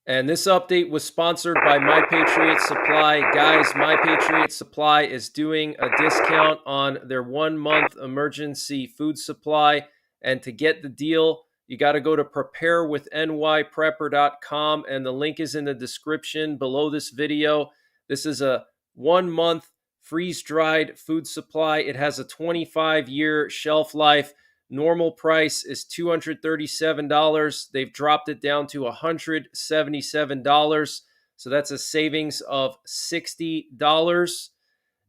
And this update was sponsored by My Patriot Supply. Guys, My Patriot Supply is doing a discount on their 1 month emergency food supply. And to get the deal, you got to go to preparewithnyprepper.com, and the link is in the description below this video. This is a 1 month freeze-dried food supply. It has a 25-year shelf life. Normal price is $237. They've dropped it down to $177. So that's a savings of $60.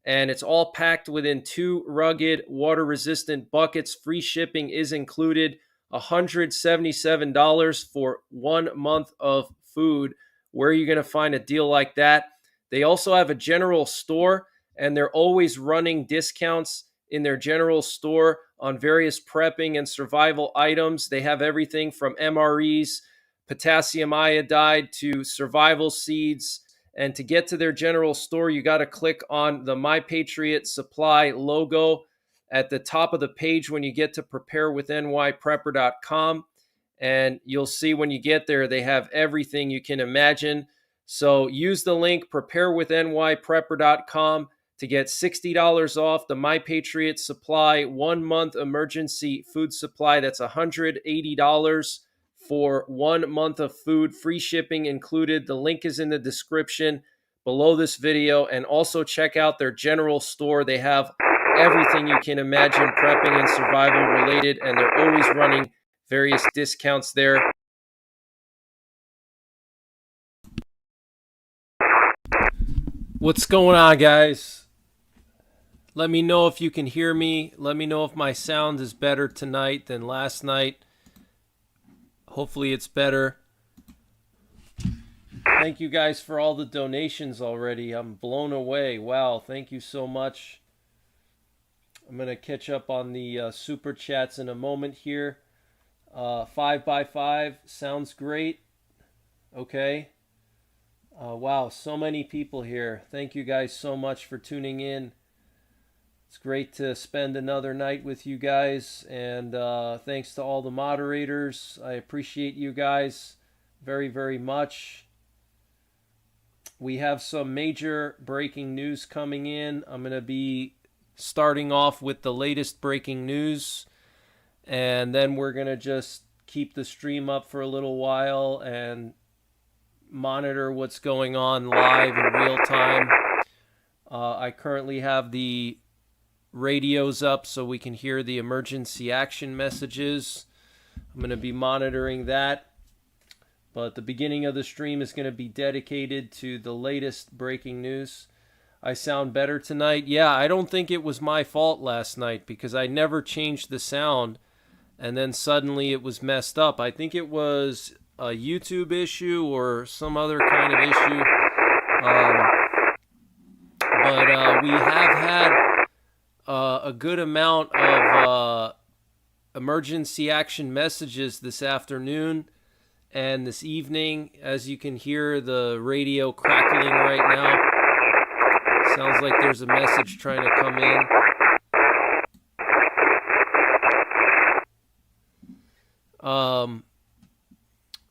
And it's all packed within 2 rugged, water-resistant buckets. Free shipping is included. $177 for 1 month of food. Where are you going to find a deal like that? They also have a general store, and they're always running discounts in their general store on various prepping and survival items. They have everything from MREs, potassium iodide, to survival seeds. And to get to their general store, you got to click on the My Patriot Supply logo at the top of the page when you get to preparewithnyprepper.com. And you'll see when you get there, they have everything you can imagine. So use the link preparewithnyprepper.com to get $60 off the My Patriot Supply 1 month emergency food supply. That's $180 for 1 month of food, free shipping included. The link is in the description below this video. And also check out their general store. They have everything you can imagine prepping and survival related, and they're always running various discounts there. What's going on, guys? Let me know if you can hear me. Let me know if my sound is better tonight than last night. Hopefully it's better. Thank you guys for all the donations already. I'm blown away. Wow, thank you so much. I'm going to catch up on the super chats in a moment here. 5x5 sounds great. Okay. Wow, so many people here. Thank you guys so much for tuning in. It's great to spend another night with you guys, and thanks to all the moderators. I appreciate you guys very, very much. We have some major breaking news coming in. I'm going to be starting off with the latest breaking news, and then we're going to just keep the stream up for a little while and monitor what's going on live in real time. I currently have the radios up so we can hear the emergency action messages. I'm going to be monitoring that, but the beginning of the stream is going to be dedicated to the latest breaking news. I sound better tonight. Yeah, I don't think it was my fault last night because I never changed the sound and then suddenly it was messed up. I think it was a YouTube issue or some other kind of issue. But we have had a good amount of emergency action messages this afternoon and this evening. As you can hear the radio crackling right now. Sounds like there's a message trying to come in.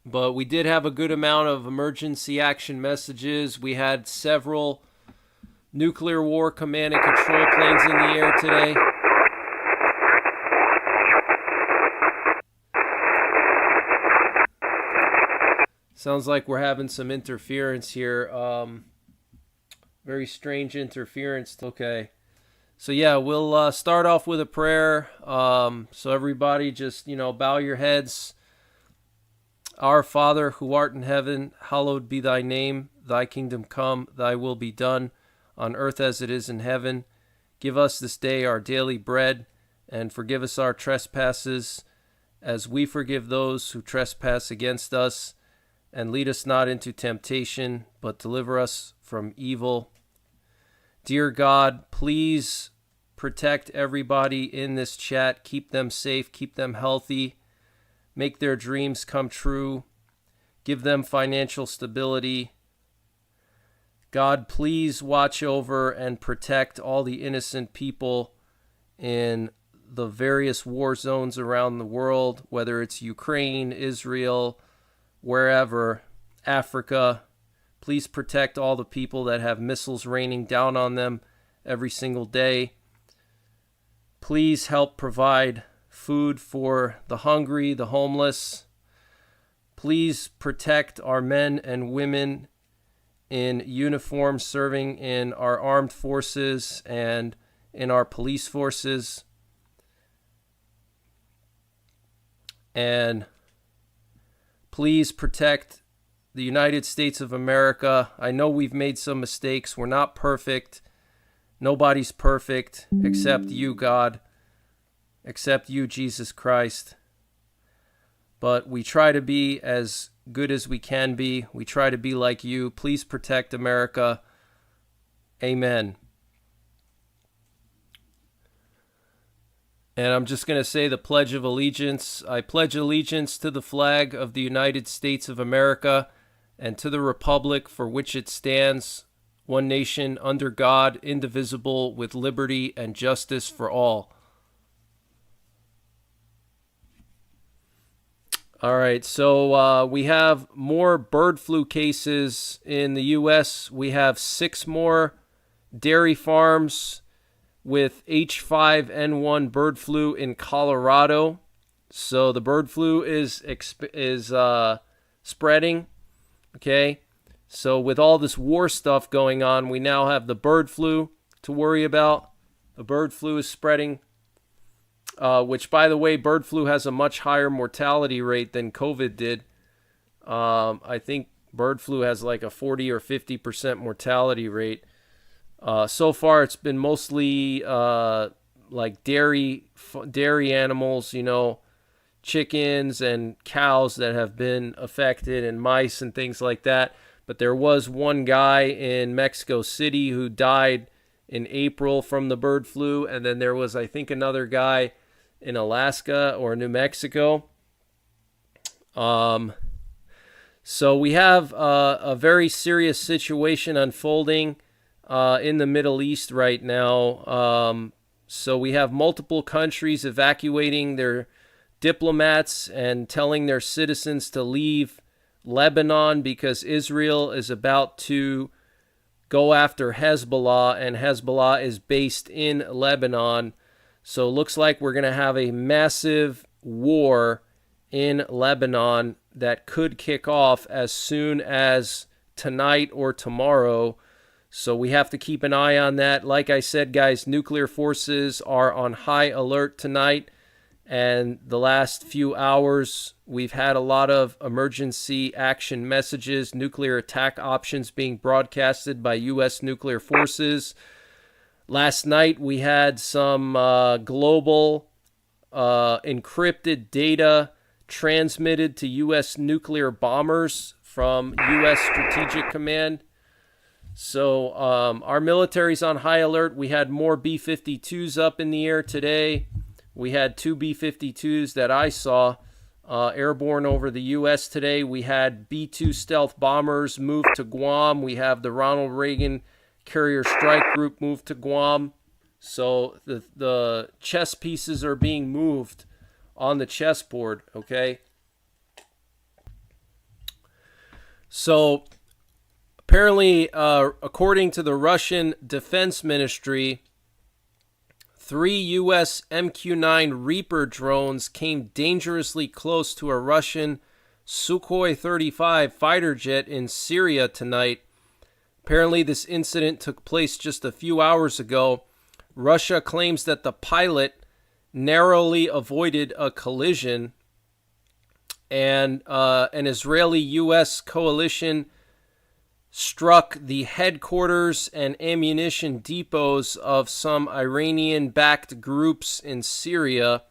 But we did have a good amount of emergency action messages. We had several nuclear war command and control planes in the air today. Sounds like we're having some interference here. Very strange interference. Okay. So yeah, we'll start off with a prayer. So everybody just, bow your heads. Our Father, who art in heaven, hallowed be thy name. Thy kingdom come, thy will be done, on earth as it is in heaven. Give us this day our daily bread, and forgive us our trespasses, as we forgive those who trespass against us. And lead us not into temptation, but deliver us from evil. Dear God, please protect everybody in this chat. Keep them safe, keep them healthy. Make their dreams come true. Give them financial stability. God, please watch over and protect all the innocent people in the various war zones around the world, whether it's Ukraine, Israel, wherever. Africa. Please protect all the people that have missiles raining down on them every single day. Please help provide food for the hungry, the homeless. Please protect our men and women in uniform serving in our armed forces and in our police forces. And please protect the United States of America. I know we've made some mistakes. We're not perfect. Nobody's perfect except you, God, except you, Jesus Christ. But we try to be as good as we can be. We try to be like you. Please protect America. Amen. And I'm just going to say the Pledge of Allegiance. I pledge allegiance to the flag of the United States of America and to the republic for which it stands, one nation, under God, indivisible, with liberty and justice for all. All right, so we have more bird flu cases in the U.S. We have 6 more dairy farms with H5N1 bird flu in Colorado. So the bird flu is spreading. Okay, so with all this war stuff going on, we now have the bird flu to worry about. The bird flu is spreading, which, by the way, bird flu has a much higher mortality rate than COVID did. I think bird flu has like a 40 or 50% mortality rate. So far, it's been mostly like dairy animals, chickens and cows that have been affected, and mice and things like that. But there was one guy in Mexico City who died in April from the bird flu, and then there was, I think, another guy in Alaska or New Mexico. So we have a very serious situation unfolding in the Middle East right now. So we have multiple countries evacuating their diplomats and telling their citizens to leave Lebanon because Israel is about to go after Hezbollah, and Hezbollah is based in Lebanon. So it looks like we're going to have a massive war in Lebanon that could kick off as soon as tonight or tomorrow. So we have to keep an eye on that. Like I said, guys, nuclear forces are on high alert tonight. And the last few hours, we've had a lot of emergency action messages, nuclear attack options being broadcasted by U.S. nuclear forces. Last night, we had some global encrypted data transmitted to U.S. nuclear bombers from U.S. Strategic Command. So our military's on high alert. We had more B-52s up in the air today. We had 2 B-52s that I saw airborne over the U.S. today. We had B-2 stealth bombers moved to Guam. We have the Ronald Reagan Carrier Strike Group moved to Guam. So the chess pieces are being moved on the chessboard, okay? So apparently, according to the Russian Defense Ministry, 3 U.S. MQ-9 Reaper drones came dangerously close to a Russian Sukhoi 35 fighter jet in Syria tonight. Apparently, this incident took place just a few hours ago. Russia claims that the pilot narrowly avoided a collision, and an Israeli-U.S. coalition struck the headquarters and ammunition depots of some Iranian-backed groups in Syria.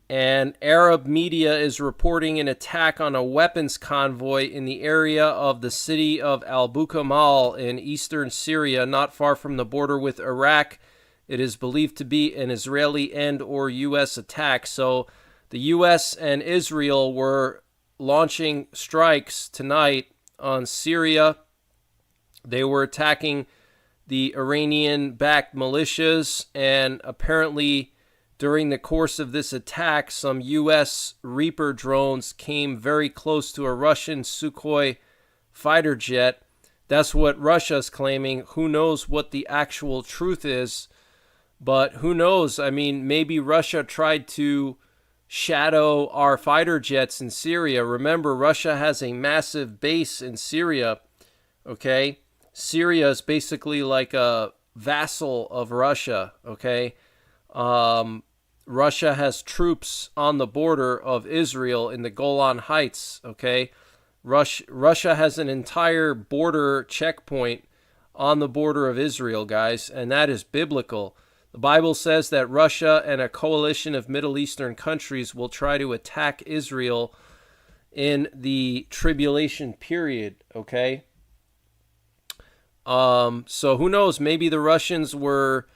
And Arab media is reporting an attack on a weapons convoy in the area of the city of Al-Bukamal in eastern Syria, not far from the border with Iraq. It is believed to be an Israeli and/or U.S. attack. So the U.S. and Israel were launching strikes tonight on Syria. They were attacking the Iranian-backed militias, and apparently during the course of this attack, some U.S. Reaper drones came very close to a Russian Sukhoi fighter jet. That's what Russia's claiming. Who knows what the actual truth is? But who knows? I mean, maybe Russia tried to shadow our fighter jets in Syria. Remember, Russia has a massive base in Syria, okay? Syria is basically like a vassal of Russia, okay? Russia has troops on the border of Israel in the Golan Heights, okay? Russia has an entire border checkpoint on the border of Israel, guys, and that is biblical. The Bible says that Russia and a coalition of Middle Eastern countries will try to attack Israel in the tribulation period, okay? So who knows? Maybe the Russians were,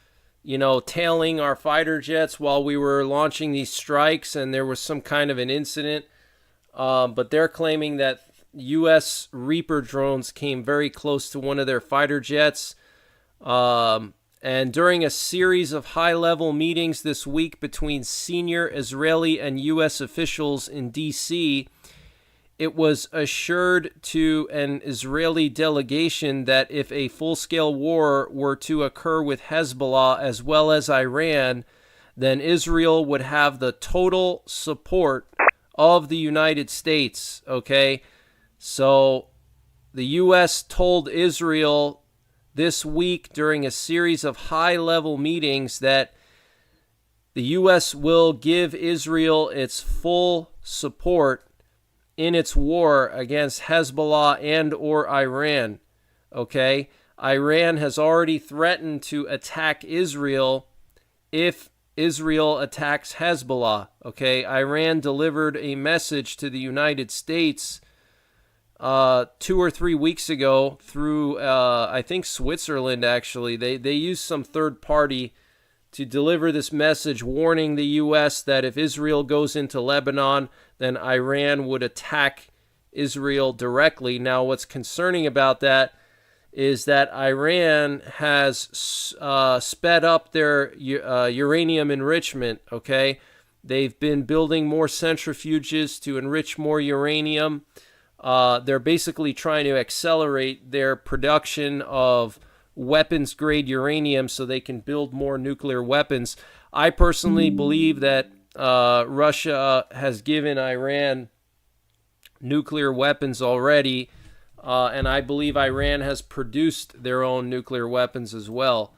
tailing our fighter jets while we were launching these strikes, and there was some kind of an incident. But they're claiming that U.S. Reaper drones came very close to one of their fighter jets. And during a series of high-level meetings this week between senior Israeli and U.S. officials in D.C., it was assured to an Israeli delegation that if a full-scale war were to occur with Hezbollah as well as Iran, then Israel would have the total support of the United States, okay? So the U.S. told Israel this week during a series of high-level meetings that the U.S. will give Israel its full support in its war against Hezbollah and or Iran, okay? Iran has already threatened to attack Israel if Israel attacks Hezbollah, okay? Iran delivered a message to the United States 2 or 3 weeks ago through, I think, Switzerland, actually. They used some third party to deliver this message warning the U.S. that if Israel goes into Lebanon, then Iran would attack Israel directly. Now, what's concerning about that is that Iran has sped up their uranium enrichment, okay? They've been building more centrifuges to enrich more uranium. They're basically trying to accelerate their production of weapons-grade uranium so they can build more nuclear weapons. I personally believe that Russia has given Iran nuclear weapons already, and I believe Iran has produced their own nuclear weapons as well.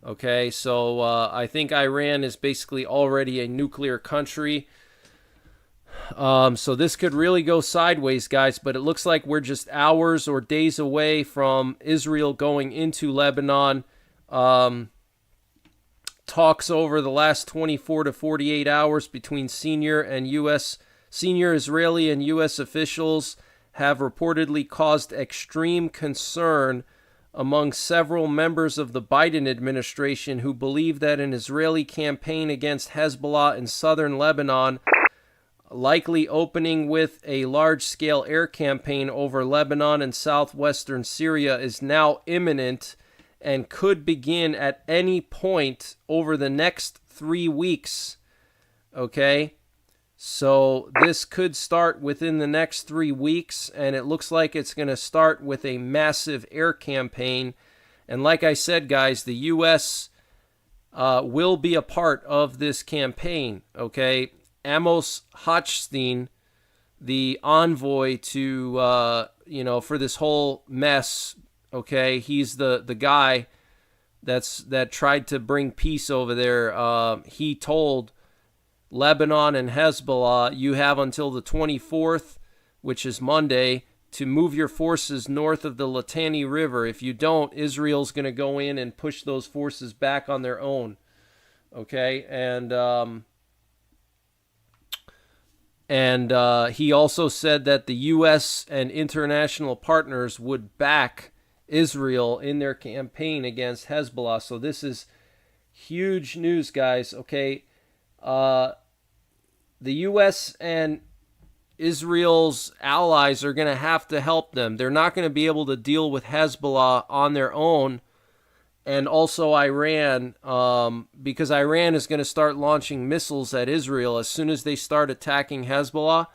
Okay, so I think Iran is basically already a nuclear country. So this could really go sideways, guys, but it looks like we're just hours or days away from Israel going into Lebanon. Talks over the last 24 to 48 hours between senior Israeli and U.S. officials have reportedly caused extreme concern among several members of the Biden administration who believe that an Israeli campaign against Hezbollah in southern Lebanon, likely opening with a large-scale air campaign over Lebanon and southwestern Syria, is now imminent and could begin at any point over the next 3 weeks. Okay? So this could start within the next 3 weeks, and it looks like it's going to start with a massive air campaign. And like I said, guys, the U.S. will be a part of this campaign, okay? Amos Hochstein, the envoy to, for this whole mess, okay? He's the guy that tried to bring peace over there. He told Lebanon and Hezbollah, you have until the 24th, which is Monday, to move your forces north of the Litani River. If you don't, Israel's going to go in and push those forces back on their own, okay? And he also said that the U.S. and international partners would back Israel in their campaign against Hezbollah. So this is huge news, guys, okay? The U.S. and Israel's allies are going to have to help them. They're not going to be able to deal with Hezbollah on their own, and also Iran, because Iran is going to start launching missiles at Israel. As soon as they start attacking Hezbollah,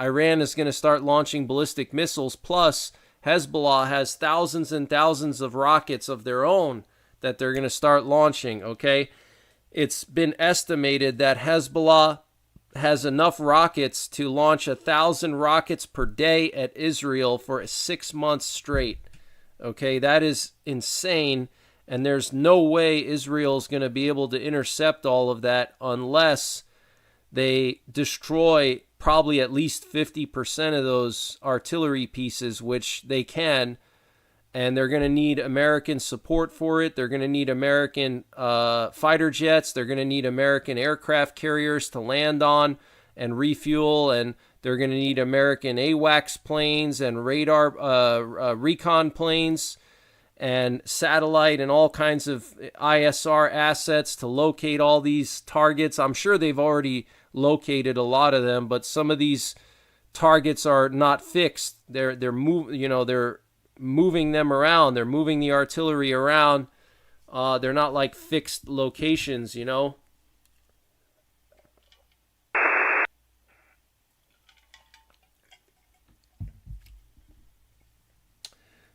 Iran is going to start launching ballistic missiles. Plus, Hezbollah has thousands and thousands of rockets of their own that they're going to start launching, okay? It's been estimated that Hezbollah has enough rockets to launch 1,000 rockets per day at Israel for 6 months straight. Okay, that is insane, and there's no way Israel's going to be able to intercept all of that unless they destroy probably at least 50% of those artillery pieces, which they can, and they're going to need American support for it. They're going to need American fighter jets. They're going to need American aircraft carriers to land on and refuel, and they're going to need American AWACS planes and radar recon planes and satellite and all kinds of ISR assets to locate all these targets. I'm sure they've already located a lot of them, but some of these targets are not fixed. They're moving them around. They're moving the artillery around. They're not like fixed locations, you know.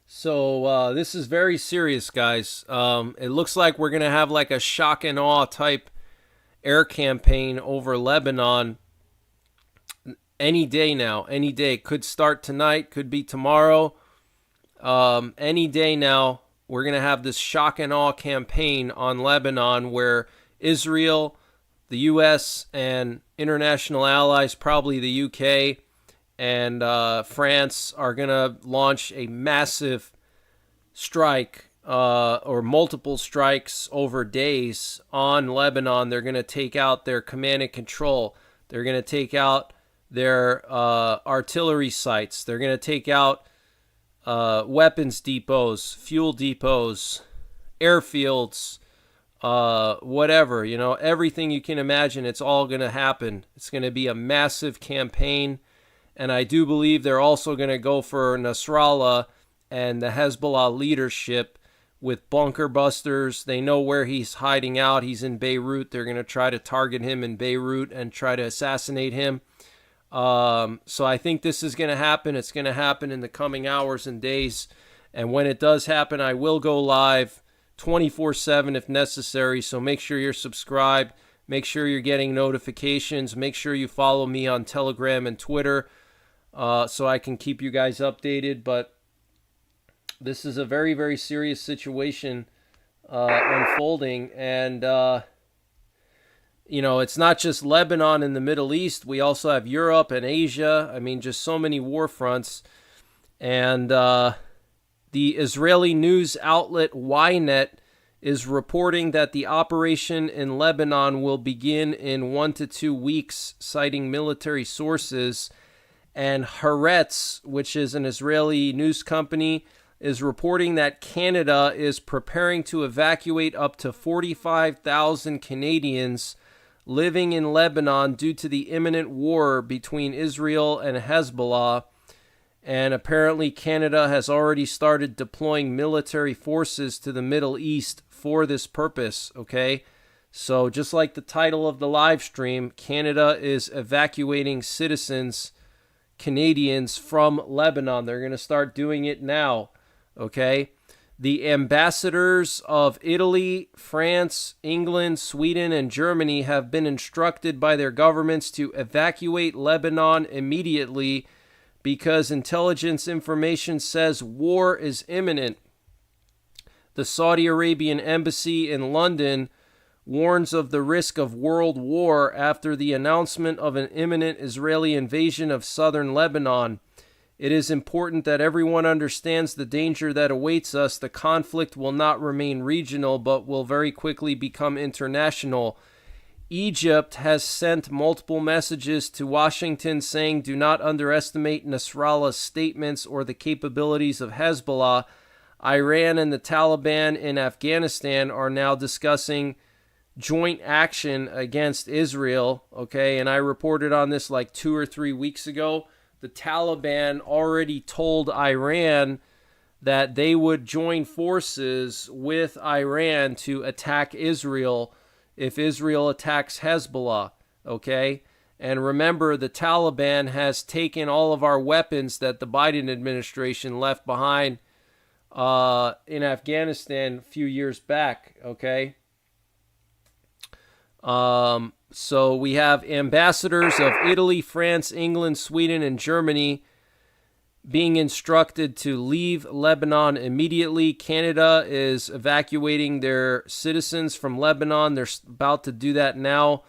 So this is very serious, guys. It looks like we're going to have like a shock and awe type air campaign over Lebanon any day now. Any day. Could start tonight, could be tomorrow. Any day now, we're going to have this shock and awe campaign on Lebanon where Israel, the U.S., and international allies, probably the UK, and France are going to launch a massive strike or multiple strikes over days on Lebanon. They're going to take out their command and control. They're going to take out their artillery sites. They're going to take out weapons depots, fuel depots, airfields, whatever, you know, everything you can imagine. It's all going to happen. It's going to be a massive campaign. And I do believe they're also going to go for Nasrallah and the Hezbollah leadership with bunker busters. They know where he's hiding out. He's in Beirut. They're going to try to target him in Beirut and try to assassinate him. So I think this is going to happen. It's going to happen in the coming hours and days. And when it does happen, I will go live 24/7 if necessary. So make sure you're subscribed. Make sure you're getting notifications. Make sure you follow me on Telegram and Twitter so I can keep you guys updated. But this is a very, very serious situation unfolding. And, you know, it's not just Lebanon and the Middle East. We also have Europe and Asia. I mean, just so many war fronts. And the Israeli news outlet Ynet is reporting that the operation in Lebanon will begin in 1 to 2 weeks, citing military sources. And Haaretz, which is an Israeli news company, is reporting that Canada is preparing to evacuate up to 45,000 Canadians living in Lebanon due to the imminent war between Israel and Hezbollah. And apparently Canada has already started deploying military forces to the Middle East for this purpose, okay? So just like the title of the live stream, Canada is evacuating citizens, Canadians, from Lebanon. They're going to start doing it now, okay? The ambassadors of Italy, France, England, Sweden, and Germany have been instructed by their governments to evacuate Lebanon immediately because intelligence information says war is imminent. The Saudi Arabian embassy in London warns of the risk of world war after the announcement of an imminent Israeli invasion of southern Lebanon. It is important that everyone understands the danger that awaits us. The conflict will not remain regional, but will very quickly become international. Egypt has sent multiple messages to Washington saying, do not underestimate Nasrallah's statements or the capabilities of Hezbollah. Iran and the Taliban in Afghanistan are now discussing joint action against Israel. Okay, and I reported on this like 2 or 3 weeks ago. The Taliban already told Iran that they would join forces with Iran to attack Israel if Israel attacks Hezbollah, okay? And remember, the Taliban has taken all of our weapons that the Biden administration left behind in Afghanistan a few years back, okay? So we have ambassadors of Italy, France, England, Sweden, and Germany being instructed to leave Lebanon immediately. Canada is evacuating their citizens from Lebanon. They're about to do that now.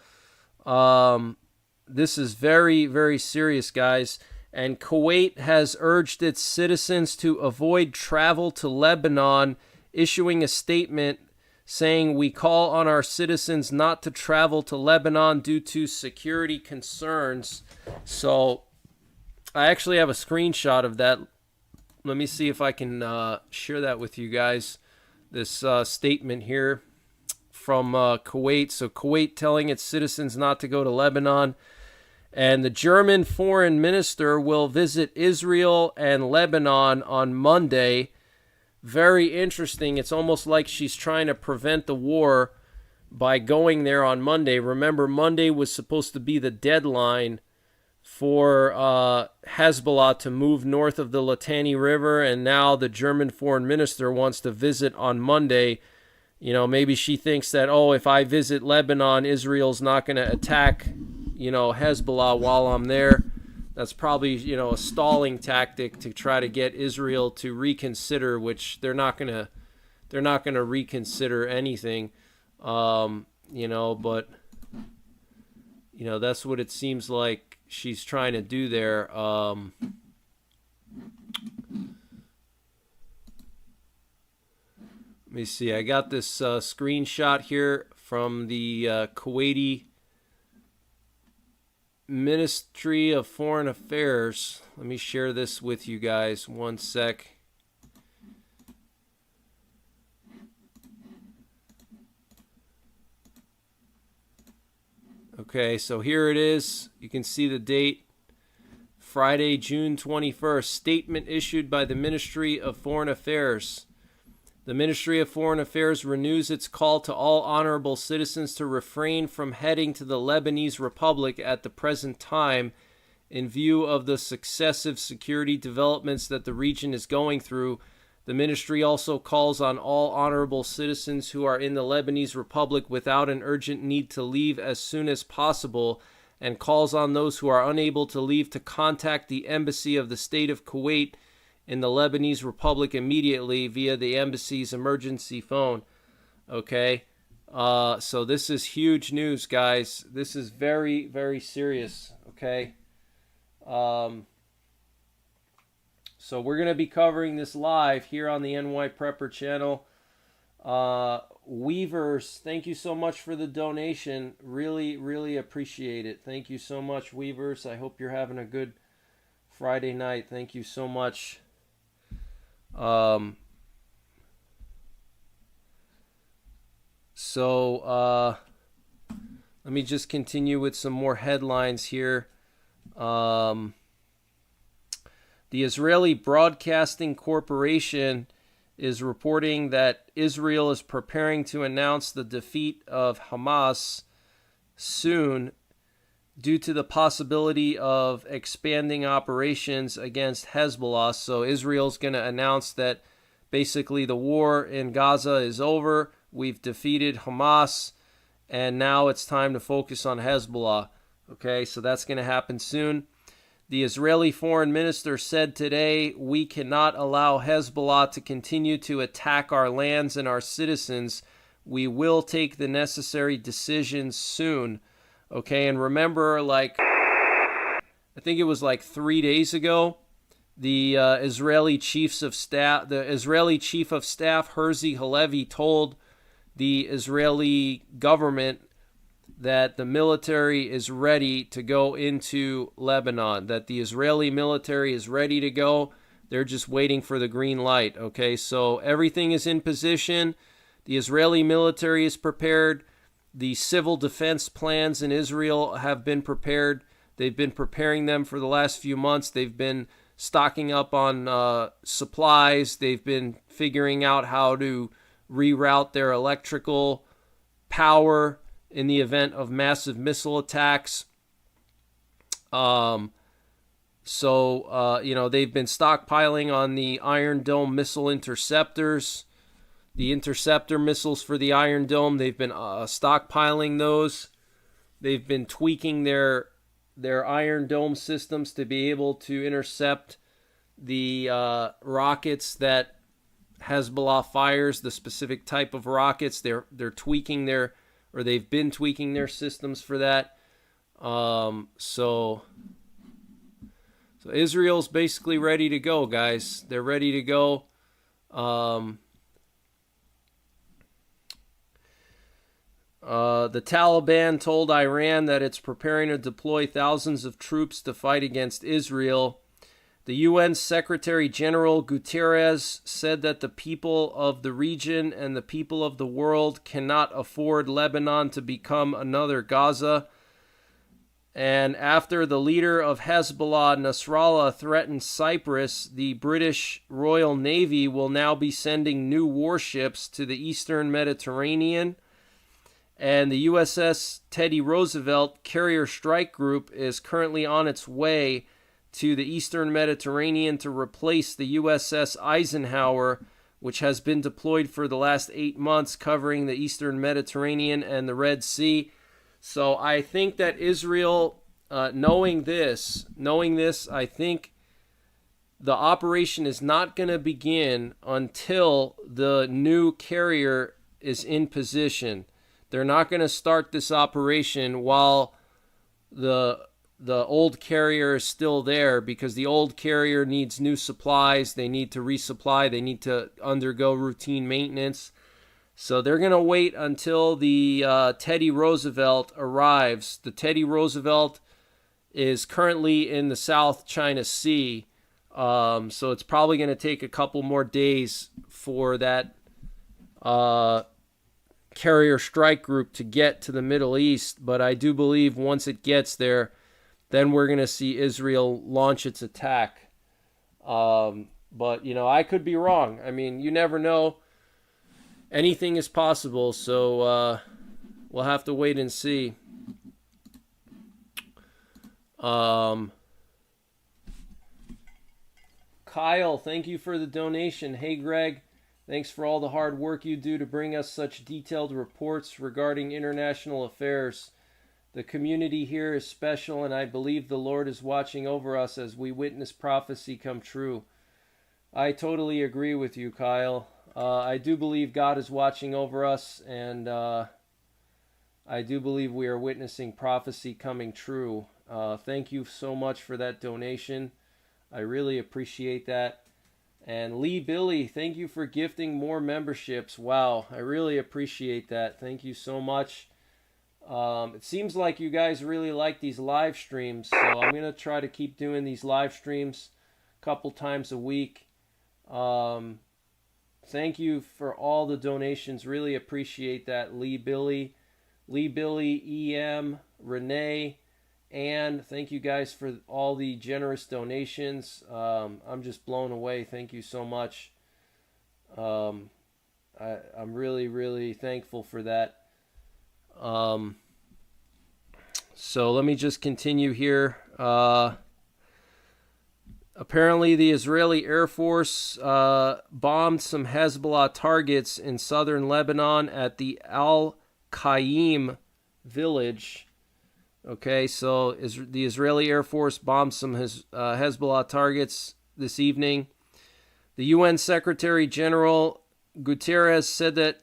This is very, very serious, guys. And Kuwait has urged its citizens to avoid travel to Lebanon, issuing a statement saying, "We call on our citizens not to travel to Lebanon due to security concerns." So I actually have a screenshot of that. Let me see if I can share that with you guys. This statement here from Kuwait. So Kuwait telling its citizens not to go to Lebanon. And the German foreign minister will visit Israel and Lebanon on Monday. Very interesting. It's almost like she's trying to prevent the war by going there on Monday. Remember, Monday was supposed to be the deadline for Hezbollah to move north of the Litani River, and now the German foreign minister wants to visit on Monday. You know, maybe she thinks that, oh, if I visit Lebanon, Israel's not going to attack, Hezbollah while I'm there. That's probably, a stalling tactic to try to get Israel to reconsider, which they're not going to reconsider anything. But that's what it seems like she's trying to do there. Let me see. I got this screenshot here from the Kuwaiti Ministry of Foreign Affairs. Let me share this with you guys. One sec. Okay, so here it is. You can see the date. Friday, June 21st. Statement issued by the Ministry of Foreign Affairs. The Ministry of Foreign Affairs renews its call to all honorable citizens to refrain from heading to the Lebanese Republic at the present time in view of the successive security developments that the region is going through. The ministry also calls on all honorable citizens who are in the Lebanese Republic without an urgent need to leave as soon as possible, and calls on those who are unable to leave to contact the embassy of the state of Kuwait in the Lebanese Republic immediately via the embassy's emergency phone. Okay, so this is huge news, guys. This is very, very serious. Okay, so we're going to be covering this live here on the NYPrepper channel. Weavers, thank you so much for the donation. Really, really appreciate it. Thank you so much, Weavers. I hope you're having a good Friday night. Thank you so much. Let me just continue with some more headlines here. The Israeli Broadcasting Corporation is reporting that Israel is preparing to announce the defeat of Hamas soon due to the possibility of expanding operations against Hezbollah. So Israel's going to announce that basically the war in Gaza is over. We've defeated Hamas, and now it's time to focus on Hezbollah. Okay, so that's going to happen soon. The Israeli foreign minister said today, "We cannot allow Hezbollah to continue to attack our lands and our citizens. We will take the necessary decisions soon." Okay, and remember, I think it was 3 days ago, the Israeli chief of staff Herzi Halevi told the Israeli government that the military is ready to go into Lebanon, that the Israeli military is ready to go. They're just waiting for the green light. Okay, so everything is in position. The Israeli military is prepared. The civil defense plans in Israel have been prepared. They've been preparing them for the last few months. They've been stocking up on supplies. They've been figuring out how to reroute their electrical power in the event of massive missile attacks. They've been stockpiling on the Iron Dome missile interceptors, the interceptor missiles for the Iron Dome. They've been stockpiling those. They've been tweaking their Iron Dome systems to be able to intercept the rockets that Hezbollah fires, the specific type of rockets. They're tweaking they've been tweaking their systems for that. So Israel's basically ready to go, guys. They're ready to go. The Taliban told Iran that it's preparing to deploy thousands of troops to fight against Israel. The UN Secretary General Guterres said that the people of the region and the people of the world cannot afford Lebanon to become another Gaza. And after the leader of Hezbollah, Nasrallah, threatened Cyprus, the British Royal Navy will now be sending new warships to the Eastern Mediterranean. And the USS Teddy Roosevelt Carrier Strike Group is currently on its way to the Eastern Mediterranean to replace the USS Eisenhower, which has been deployed for the last 8 months, covering the Eastern Mediterranean and the Red Sea. So I think that Israel, knowing this, I think the operation is not going to begin until the new carrier is in position. They're not going to start this operation while the old carrier is still there, because the old carrier needs new supplies. They need to resupply. They need to undergo routine maintenance. So they're going to wait until the Teddy Roosevelt arrives. The Teddy Roosevelt is currently in the South China Sea. So it's probably going to take a couple more days for that carrier strike group to get to the Middle East. But I do believe once it gets there, then we're going to see Israel launch its attack. But, I could be wrong. I mean, you never know. Anything is possible, so we'll have to wait and see. Kyle, thank you for the donation. Hey, Greg, thanks for all the hard work you do to bring us such detailed reports regarding international affairs. The community here is special, and I believe the Lord is watching over us as we witness prophecy come true. I totally agree with you, Kyle. I do believe God is watching over us, and I do believe we are witnessing prophecy coming true. Thank you so much for that donation. I really appreciate that. And Lee Billy, thank you for gifting more memberships. Wow, I really appreciate that. Thank you so much. It seems like you guys really like these live streams, so I'm going to try to keep doing these live streams a couple times a week. Thank you for all the donations. Really appreciate that. Lee Billy, EM, Renee, and thank you guys for all the generous donations. I'm just blown away. Thank you so much. I'm really, really thankful for that. So let me just continue here. Apparently, the Israeli Air Force bombed some Hezbollah targets in southern Lebanon at the Al-Qaim village. Okay, so the Israeli Air Force bombed some Hezbollah targets this evening. The UN Secretary General Guterres said that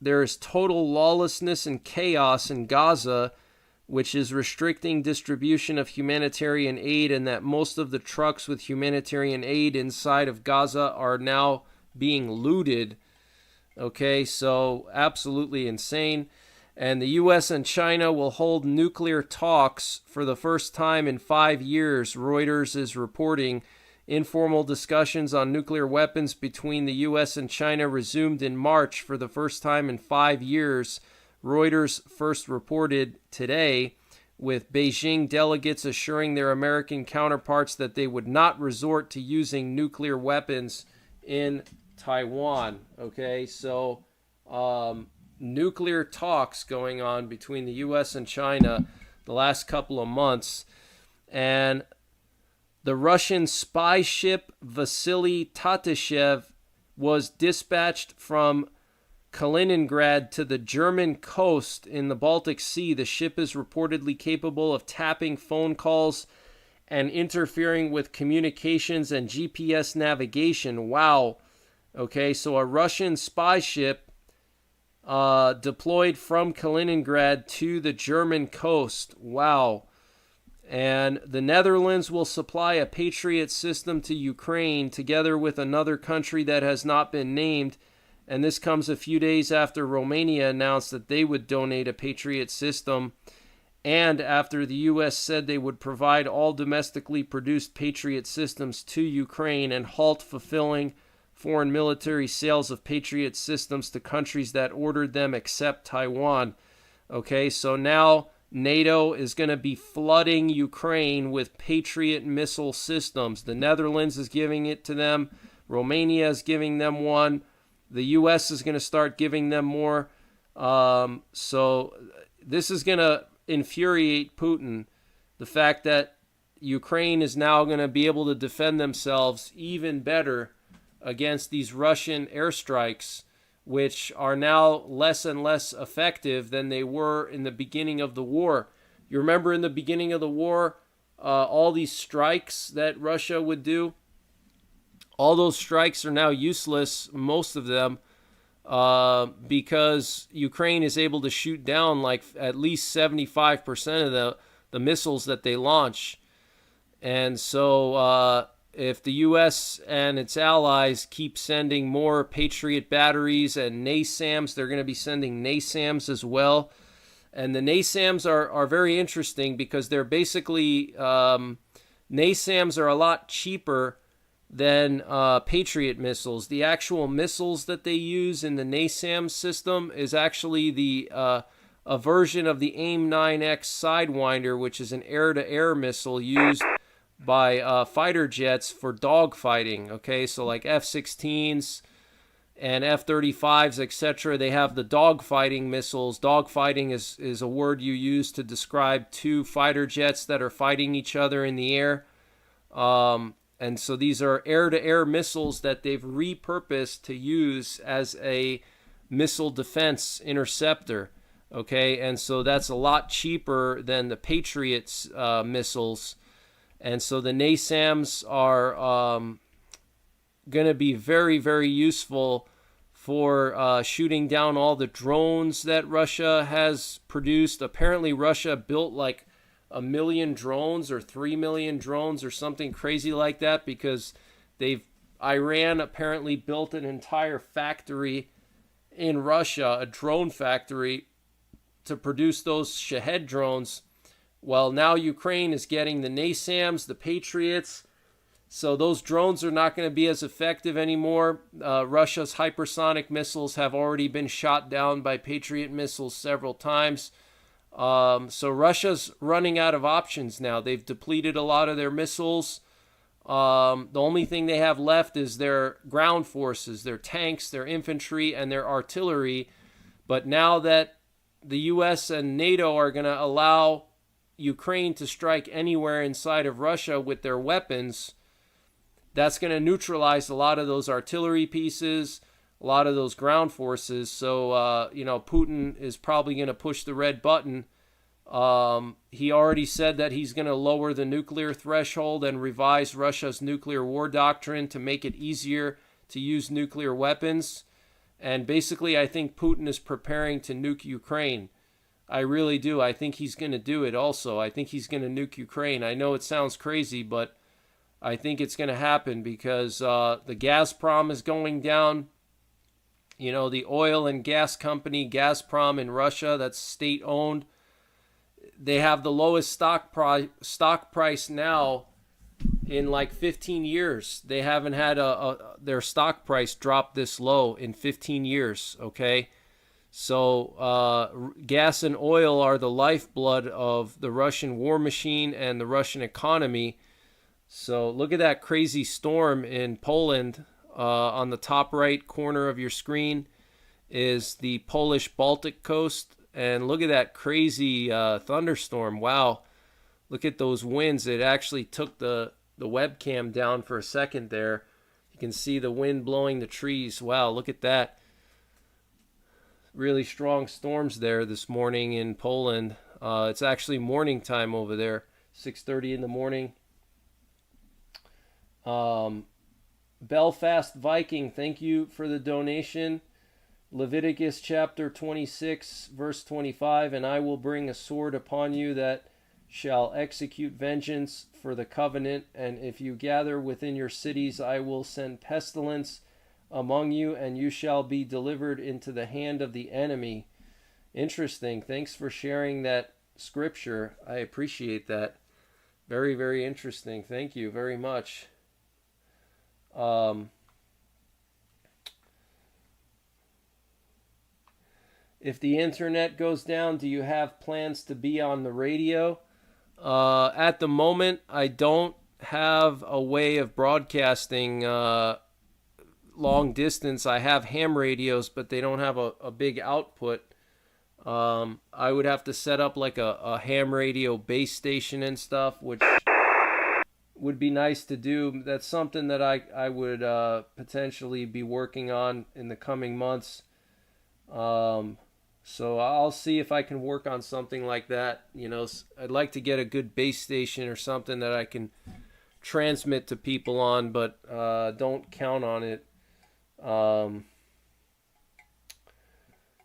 there is total lawlessness and chaos in Gaza, which is restricting distribution of humanitarian aid, and that most of the trucks with humanitarian aid inside of Gaza are now being looted. Okay, so absolutely insane. And the U.S. and China will hold nuclear talks for the first time in 5 years, Reuters is reporting. Informal discussions on nuclear weapons between the U.S. and China resumed in March for the first time in 5 years, Reuters first reported today, with Beijing delegates assuring their American counterparts that they would not resort to using nuclear weapons in Taiwan. Okay, so nuclear talks going on between the U.S. and China the last couple of months. And the Russian spy ship Vasily Tatashev was dispatched from Kaliningrad to the German coast in the Baltic Sea. The ship is reportedly capable of tapping phone calls and interfering with communications and GPS navigation. Wow. Okay, so a Russian spy ship deployed from Kaliningrad to the German coast. Wow. And the Netherlands will supply a Patriot system to Ukraine together with another country that has not been named. And this comes a few days after Romania announced that they would donate a Patriot system, and after the U.S. said they would provide all domestically produced Patriot systems to Ukraine and halt fulfilling foreign military sales of Patriot systems to countries that ordered them except Taiwan. Okay, so now NATO is going to be flooding Ukraine with Patriot missile systems. The Netherlands is giving it to them. Romania is giving them one. The U.S. is going to start giving them more. So this is going to infuriate Putin. The fact that Ukraine is now going to be able to defend themselves even better against these Russian airstrikes, which are now less and less effective than they were in the beginning of the war. You remember in the beginning of the war, all these strikes that Russia would do? All those strikes are now useless, most of them, because Ukraine is able to shoot down like at least 75% of the missiles that they launch. And so if the U.S. and its allies keep sending more Patriot batteries and NASAMS, they're going to be sending NASAMS as well. And the NASAMS are very interesting because they're basically, NASAMS are a lot cheaper than Patriot missiles. The actual missiles that they use in the NASAMS system is actually a version of the AIM-9X Sidewinder, which is an air-to-air missile used by fighter jets for dogfighting. Okay, so like F-16s and F-35s, etc. They have the dogfighting missiles. Dogfighting is a word you use to describe two fighter jets that are fighting each other in the air. And so these are air-to-air missiles that they've repurposed to use as a missile defense interceptor. Okay, and so that's a lot cheaper than the Patriots missiles. And so the NASAMS are going to be very, very useful for shooting down all the drones that Russia has produced. Apparently, Russia built like 1 million drones or 3 million drones or something crazy like that, because Iran apparently built an entire factory in Russia, a drone factory, to produce those Shahed drones. Well, now Ukraine is getting the NASAMS, the Patriots, so those drones are not going to be as effective anymore. Russia's hypersonic missiles have already been shot down by Patriot missiles several times. So Russia's running out of options now. They've depleted a lot of their missiles. The only thing they have left is their ground forces, their tanks, their infantry, and their artillery. But now that the U.S. and NATO are going to allow Ukraine to strike anywhere inside of Russia with their weapons, that's going to neutralize a lot of those artillery pieces, a lot of those ground forces. So, Putin is probably going to push the red button. He already said that he's going to lower the nuclear threshold and revise Russia's nuclear war doctrine to make it easier to use nuclear weapons. And basically, I think Putin is preparing to nuke Ukraine. I really do. I think he's going to do it also. I think he's going to nuke Ukraine. I know it sounds crazy, but I think it's going to happen because the Gazprom is going down. You know, the oil and gas company Gazprom in Russia, that's state-owned. They have the lowest stock price now in like 15 years. They haven't had their stock price drop this low in 15 years, okay? So gas and oil are the lifeblood of the Russian war machine and the Russian economy. So look at that crazy storm in Poland. On the top right corner of your screen is the Polish Baltic coast. And look at that crazy thunderstorm. Wow. Look at those winds. It actually took the webcam down for a second there. You can see the wind blowing the trees. Wow, look at that. Really strong storms there this morning in Poland. It's actually morning time over there, 6:30 in the morning. Belfast Viking, thank you for the donation. Leviticus chapter 26, verse 25, and I will bring a sword upon you that shall execute vengeance for the covenant, and if you gather within your cities, I will send pestilence among you, and you shall be delivered into the hand of the enemy. Interesting. Thanks for sharing that scripture. I appreciate that. Very, very interesting. Thank you very much. If the internet goes down, do you have plans to be on the radio? At the moment, I don't have a way of broadcasting long distance. I have ham radios, but they don't have a big output. I would have to set up like a ham radio base station and stuff, which would be nice to do. That's something that I would potentially be working on in the coming months. So I'll see if I can work on something like that. You know, I'd like to get a good base station or something that I can transmit to people on, but don't count on it.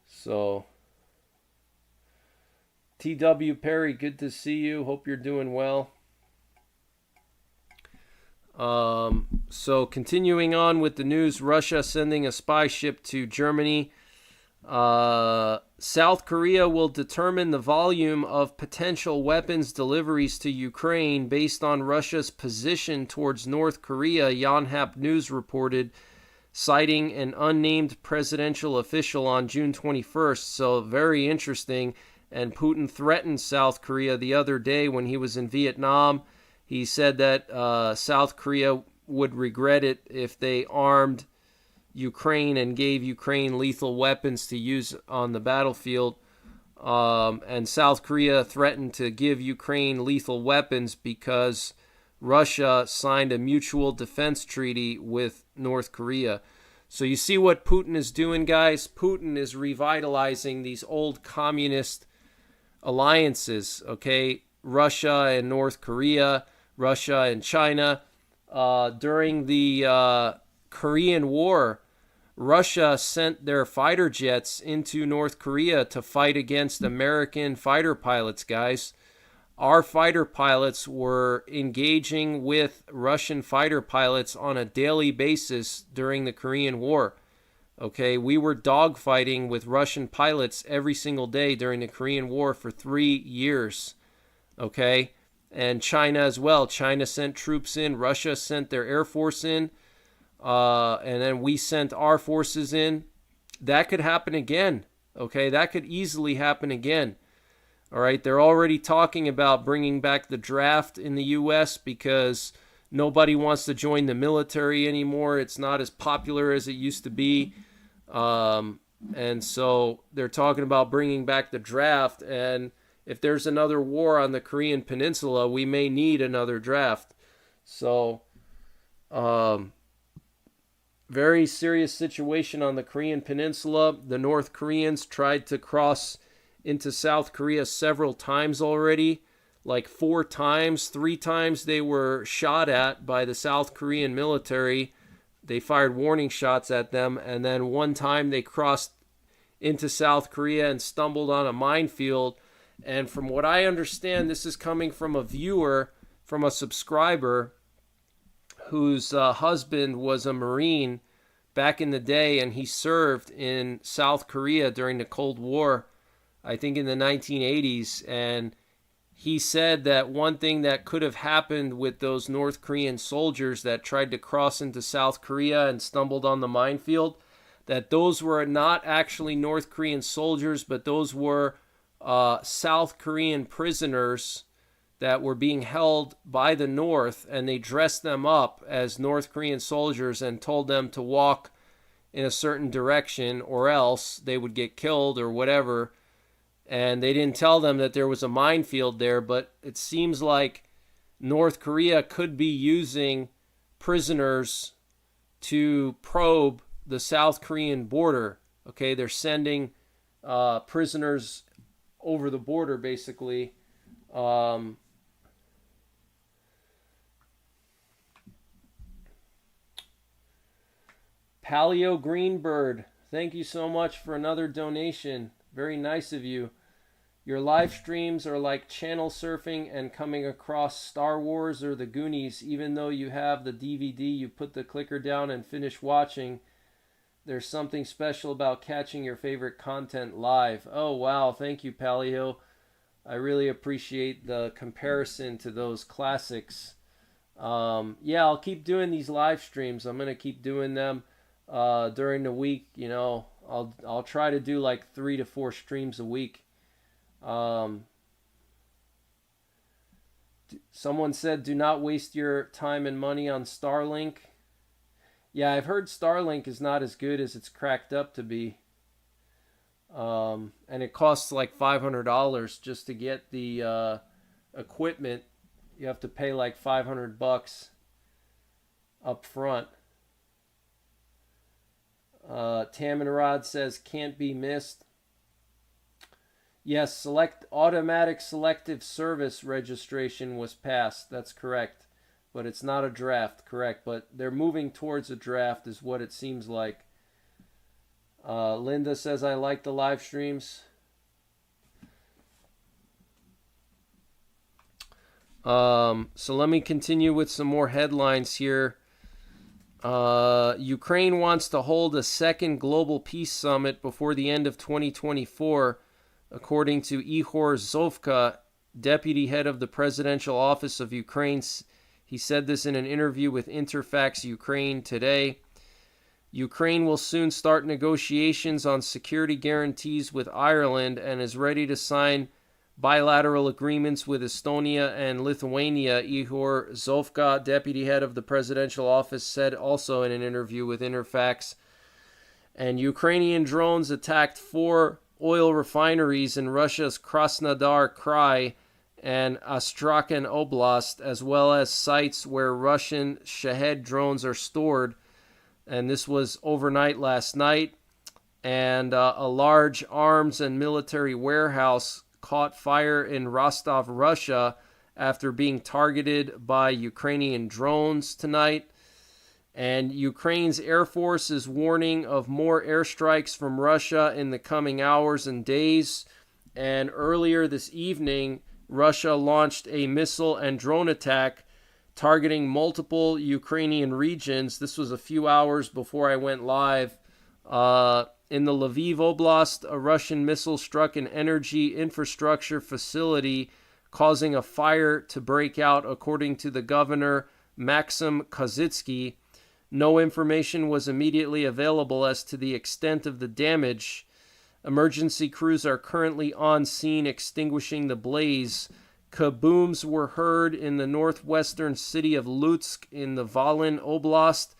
So T.W. Perry, good to see you. Hope you're doing well. So continuing on with the news, Russia sending a spy ship to Germany. South Korea will determine the volume of potential weapons deliveries to Ukraine based on Russia's position towards North Korea, Yonhap News reported, citing an unnamed presidential official on June 21st. So very interesting. And Putin threatened South Korea the other day when he was in Vietnam. He said that South Korea would regret it if they armed Ukraine and gave Ukraine lethal weapons to use on the battlefield. And South Korea threatened to give Ukraine lethal weapons because Russia signed a mutual defense treaty with North Korea. So you see what Putin is doing, guys? Putin is revitalizing these old communist alliances, okay? Russia and North Korea, Russia and China. During the Korean War, Russia sent their fighter jets into North Korea to fight against American fighter pilots, guys. Our fighter pilots were engaging with Russian fighter pilots on a daily basis during the Korean War. Okay, we were dogfighting with Russian pilots every single day during the Korean War for 3 years. Okay, and China as well. China sent troops in. Russia sent their air force in. And then we sent our forces in. That could happen again. Okay, that could easily happen again. All right, they're already talking about bringing back the draft in the U.S. because nobody wants to join the military anymore. It's not as popular as it used to be. And so they're talking about bringing back the draft. And if there's another war on the Korean Peninsula, we may need another draft. So, very serious situation on the Korean Peninsula. The North Koreans tried to cross into South Korea several times already, like 4 times. 3 times they were shot at by the South Korean military. They fired warning shots at them, and then 1 time they crossed into South Korea and stumbled on a minefield. And from what I understand, this is coming from a viewer, from a subscriber whose husband was a Marine back in the day, and he served in South Korea during the Cold War, I think in the 1980s. And he said that one thing that could have happened with those North Korean soldiers that tried to cross into South Korea and stumbled on the minefield, that those were not actually North Korean soldiers, but those were South Korean prisoners that were being held by the North, and they dressed them up as North Korean soldiers and told them to walk in a certain direction or else they would get killed or whatever. and they didn't tell them that there was a minefield there, but it seems like North Korea could be using prisoners to probe the South Korean border. Okay, they're sending prisoners over the border, basically. Paleo Greenbird, thank you so much for another donation. Very nice of you. Your live streams are like channel surfing and coming across Star Wars or the Goonies. Even though you have the DVD, you put the clicker down and finish watching. There's something special about catching your favorite content live. Oh, wow. Thank you, Paleo. I really appreciate the comparison to those classics. Yeah, I'll keep doing these live streams. I'm going to keep doing them during the week. You know, I'll try to do like 3 to 4 streams a week. Someone said, do not waste your time and money on Starlink. Yeah, I've heard Starlink is not as good as it's cracked up to be. And it costs like $500 just to get the equipment. You have to pay like $500 up front. Tamanrod says, can't be missed. Yes, automatic selective service registration was passed. That's correct. But it's not a draft, correct. But they're moving towards a draft is what it seems like. Linda says, I like the live streams. So let me continue with some more headlines here. Ukraine wants to hold a second global peace summit before the end of 2024, according to Ihor Zovka, deputy head of the presidential office of Ukraine. He said this in an interview with Interfax Ukraine today. Ukraine will soon start negotiations on security guarantees with Ireland and is ready to sign bilateral agreements with Estonia and Lithuania, Ihor Zovka, deputy head of the presidential office, said also in an interview with Interfax. And Ukrainian drones attacked 4 oil refineries in Russia's Krasnodar Krai and Astrakhan Oblast, as well as sites where Russian Shahed drones are stored. And this was overnight last night. And a large arms and military warehouse caught fire in Rostov, Russia, after being targeted by Ukrainian drones tonight. And Ukraine's Air Force is warning of more airstrikes from Russia in the coming hours and days. And earlier this evening, Russia launched a missile and drone attack targeting multiple Ukrainian regions. This was a few hours before I went live. In the Lviv Oblast, a Russian missile struck an energy infrastructure facility, causing a fire to break out, according to the governor, Maxim Kozitsky. No information was immediately available as to the extent of the damage. Emergency crews are currently on scene extinguishing the blaze. Kabooms were heard in the northwestern city of Lutsk in the Volyn Oblast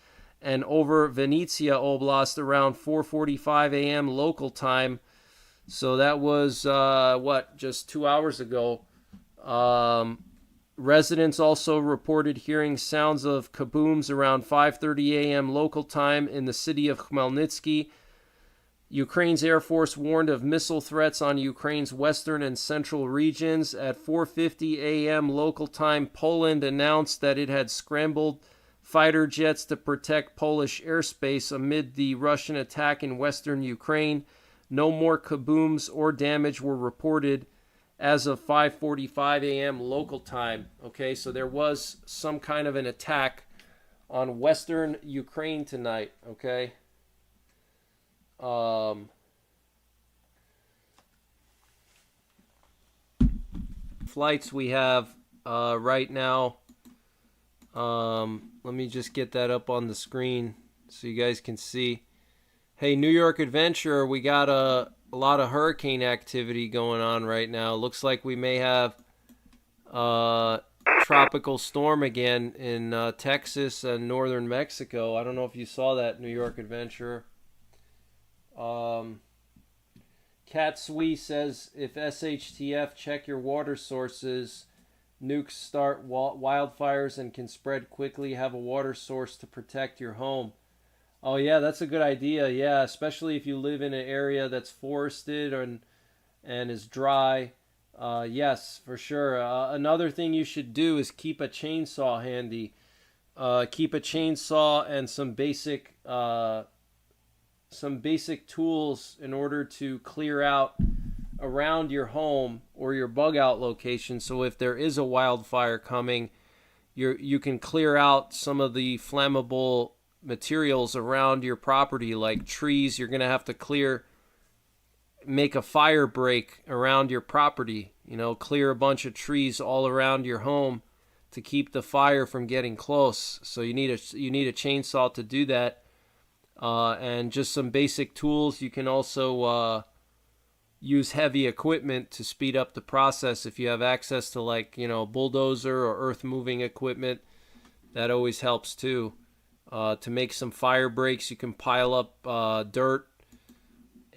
and over Vinnytsia Oblast around 4:45 a.m. local time. So that was, just 2 hours ago. Residents also reported hearing sounds of kabooms around 5:30 a.m. local time in the city of Khmelnytsky. Ukraine's Air Force warned of missile threats on Ukraine's western and central regions. At 4:50 a.m. local time, Poland announced that it had scrambled fighter jets to protect Polish airspace amid the Russian attack in western Ukraine. No more kabooms or damage were reported as of 5:45 a.m. local time. Okay, so there was some kind of an attack on western Ukraine tonight. Okay. Flights we have right now. Let me just get that up on the screen so you guys can see. Hey, New York Adventure, we got a lot of hurricane activity going on right now. Looks like we may have tropical storm again in Texas and northern Mexico. I don't know if you saw that, New York Adventure. Kat Swee says, if SHTF, check your water sources. Nukes start wildfires and can spread quickly. Have a water source to protect your home. Oh, yeah, that's a good idea. Yeah, especially if you live in an area that's forested and is dry. Yes, for sure. Another thing you should do is keep a chainsaw handy. Keep a chainsaw and some basic tools in order to clear out around your home or your bug out location. So if there is a wildfire coming, you can clear out some of the flammable materials around your property, like trees. You're going to have to make a fire break around your property, clear a bunch of trees all around your home to keep the fire from getting close. So you need a chainsaw to do that, and just some basic tools. You can also use heavy equipment to speed up the process. If you have access to bulldozer or earth moving equipment, that always helps too. To make some fire breaks, you can pile up dirt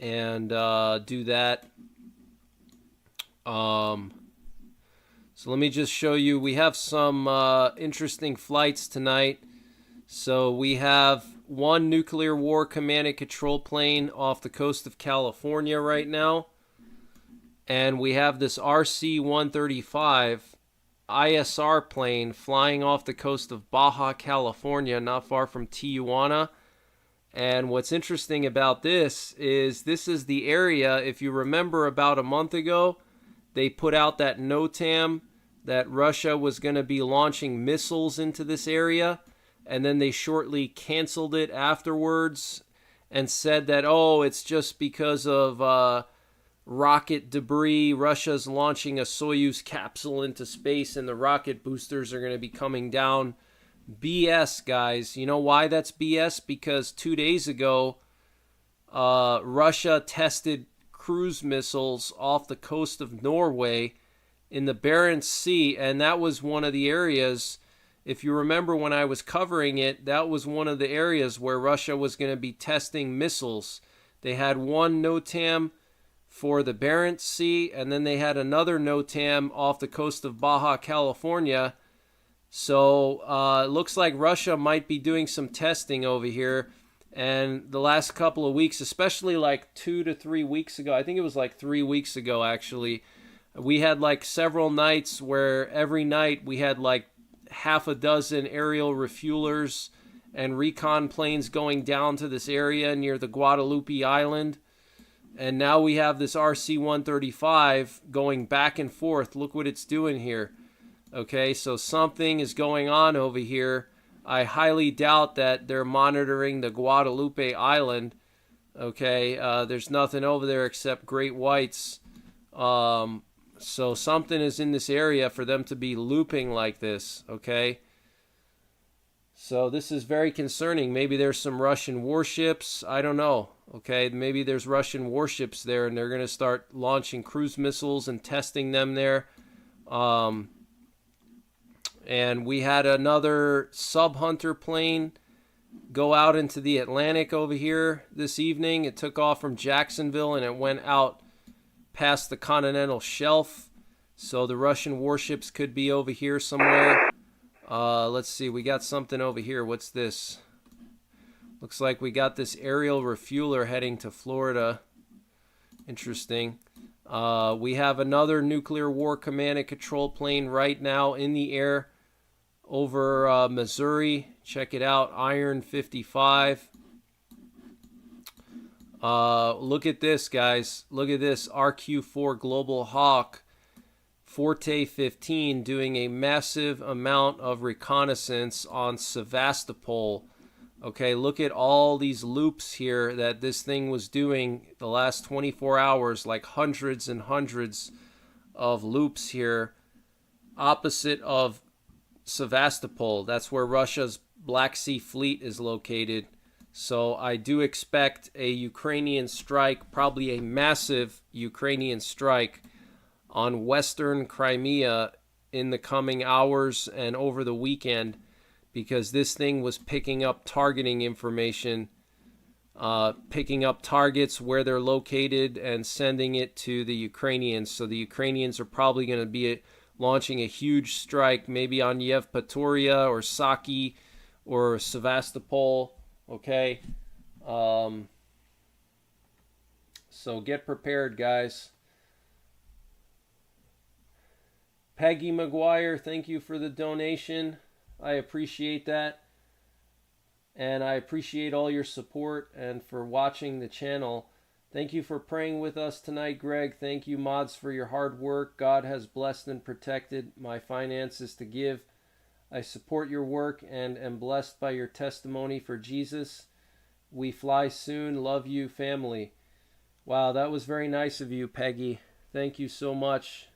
and do that. So let me just show you. We have some interesting flights tonight. So we have one nuclear war command and control plane off the coast of California right now. And we have this RC-135 ISR plane flying off the coast of Baja California, not far from Tijuana. And what's interesting about this is the area, if you remember about a month ago, they put out that NOTAM that Russia was going to be launching missiles into this area, and then they shortly canceled it afterwards and said that, it's just because of rocket debris. Russia's launching a Soyuz capsule into space and the rocket boosters are going to be coming down. BS, guys. You know why that's BS? Because 2 days ago, Russia tested cruise missiles off the coast of Norway in the Barents Sea, and that was one of the areas, if you remember when I was covering it, that was one of the areas where Russia was going to be testing missiles. They had one NOTAM for the Barents Sea, and then they had another NOTAM off the coast of Baja California. So it looks like Russia might be doing some testing over here. And the last couple of weeks, especially like 2 to 3 weeks ago, I think it was like 3 weeks ago actually, we had like several nights where every night we had like half a dozen aerial refuelers and recon planes going down to this area near the Guadalupe Island. And now we have this RC-135 going back and forth. Look what it's doing here. Okay, so something is going on over here. I highly doubt that they're monitoring the Guadalupe Island. Okay, there's nothing over there except great whites. So something is in this area for them to be looping like this. Okay, so this is very concerning. Maybe there's some Russian warships. I don't know. Okay, maybe there's Russian warships there and they're going to start launching cruise missiles and testing them there. And we had another sub-hunter plane go out into the Atlantic over here this evening. It took off from Jacksonville and it went out past the continental shelf. So the Russian warships could be over here somewhere. Let's see, we got something over here. What's this? Looks like we got this aerial refueler heading to Florida. Interesting. We have another nuclear war command and control plane right now in the air over Missouri. Check it out, Iron 55. Look at this, guys. Look at this, RQ-4 Global Hawk Forte 15 doing a massive amount of reconnaissance on Sevastopol. Okay, look at all these loops here that this thing was doing the last 24 hours, like hundreds and hundreds of loops here opposite of Sevastopol. That's where Russia's Black Sea Fleet is located. So I do expect a Ukrainian strike, probably a massive Ukrainian strike on Western Crimea in the coming hours and over the weekend, because this thing was picking up targeting information picking up targets where they're located and sending it to the Ukrainians. So the Ukrainians are probably going to be launching a huge strike, maybe on Yevpatoria or Saki or Sevastopol. Okay. So get prepared, guys. Peggy McGuire, thank you for the donation. I appreciate that. And I appreciate all your support and for watching the channel. Thank you for praying with us tonight, Greg. Thank you, mods, for your hard work. God has blessed and protected my finances to give. I support your work and am blessed by your testimony for Jesus. We fly soon. Love you, family. Wow, that was very nice of you, Peggy. Thank you so much.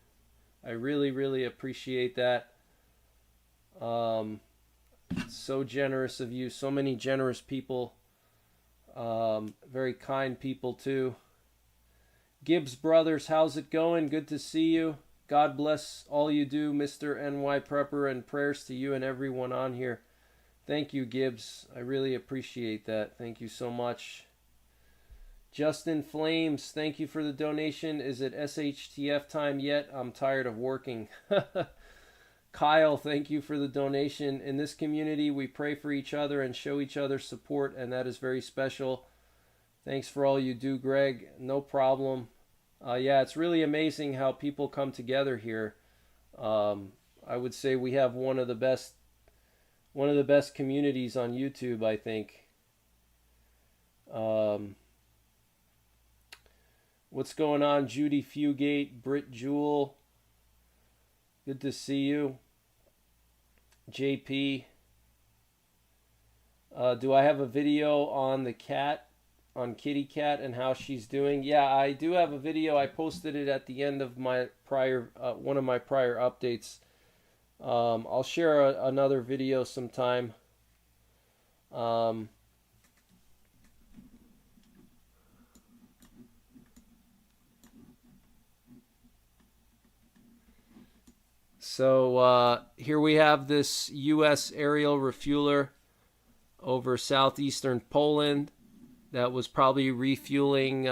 I really, really appreciate that. So generous of you. So many generous people. Very kind people, too. Gibbs Brothers, how's it going? Good to see you. God bless all you do, Mr. NYPrepper, and prayers to you and everyone on here. Thank you, Gibbs. I really appreciate that. Thank you so much. Justin Flames, thank you for the donation. Is it SHTF time yet? I'm tired of working. Kyle, thank you for the donation. In this community, we pray for each other and show each other support, and that is very special. Thanks for all you do, Greg. No problem. Yeah, it's really amazing how people come together here. I would say we have one of the best communities on YouTube, I think. What's going on, Judy Fugate, Britt Jewell? Good to see you. JP. Do I have a video on the cat, on Kitty Cat, and how she's doing? Yeah, I do have a video. I posted it at the end of my prior, one of my prior updates. I'll share another video sometime. So here we have this U.S. aerial refueler over southeastern Poland that was probably refueling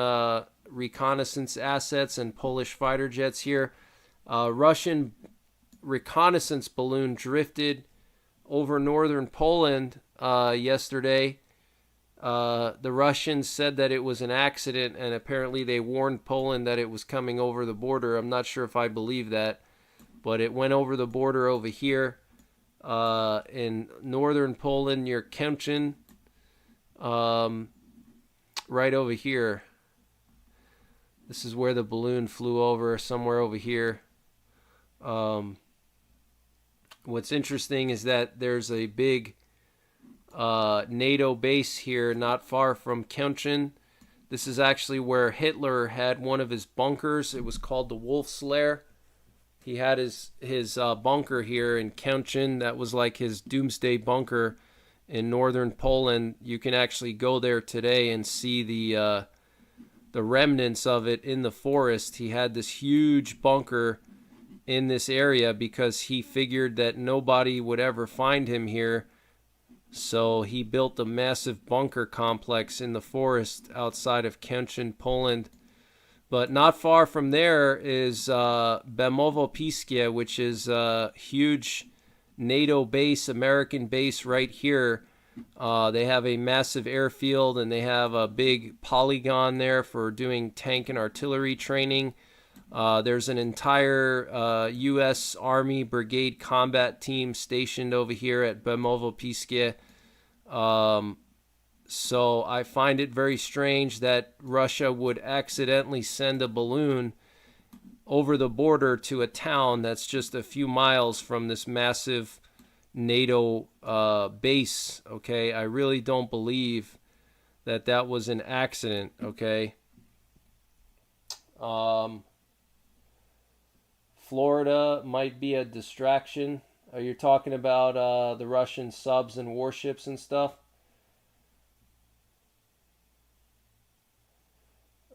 reconnaissance assets and Polish fighter jets here. Russian reconnaissance balloon drifted over northern Poland yesterday. The Russians said that it was an accident, and apparently they warned Poland that it was coming over the border. I'm not sure if I believe that. But it went over the border over here in northern Poland near Kempchen, right over here. This is where the balloon flew over, somewhere over here. What's interesting is that there's a big NATO base here not far from Kempchen. This is actually where Hitler had one of his bunkers. It was called the Wolf's Lair. He had his bunker here in Kempchen. That was like his doomsday bunker in northern Poland. You can actually go there today and see the remnants of it in the forest. He had this huge bunker in this area because he figured that nobody would ever find him here. So he built a massive bunker complex in the forest outside of Kempchen, Poland. But not far from there is Bemowo-Piskie, which is a huge NATO base, American base right here. They have a massive airfield, and they have a big polygon there for doing tank and artillery training. There's an entire U.S. Army Brigade combat team stationed over here at Bemowo-Piskie. So I find it very strange that Russia would accidentally send a balloon over the border to a town that's just a few miles from this massive NATO base, okay? I really don't believe that that was an accident, okay? Florida might be a distraction. You're talking about the Russian subs and warships and stuff?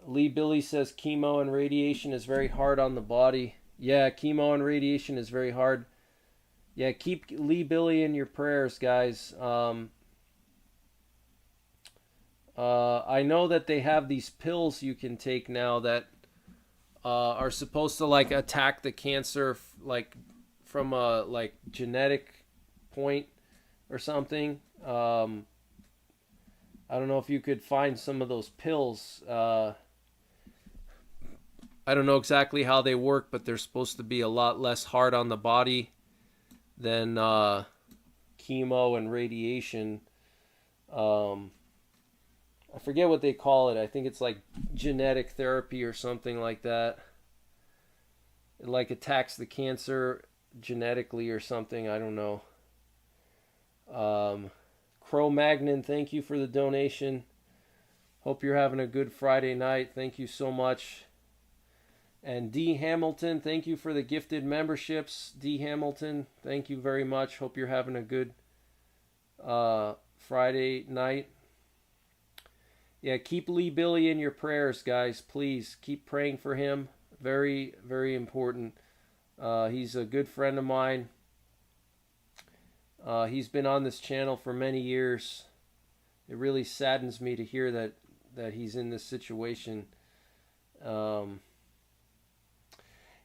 Lee Billy says chemo and radiation is very hard on the body. Yeah, chemo and radiation is very hard. Yeah, keep Lee Billy in your prayers, guys. I know that they have these pills you can take now that are supposed to like attack the cancer like from a like genetic point or something. I don't know if you could find some of those pills. I don't know exactly how they work, but they're supposed to be a lot less hard on the body than chemo and radiation. I forget what they call it. I think it's like genetic therapy or something like that. It like attacks the cancer genetically or something. I don't know. Cro-Magnon, thank you for the donation. Hope you're having a good Friday night. Thank you so much. And D. Hamilton, thank you for the gifted memberships. D. Hamilton, thank you very much. Hope you're having a good Friday night. Yeah, keep Lee Billy in your prayers, guys. Please keep praying for him. Very, very important. He's a good friend of mine. He's been on this channel for many years. It really saddens me to hear that he's in this situation.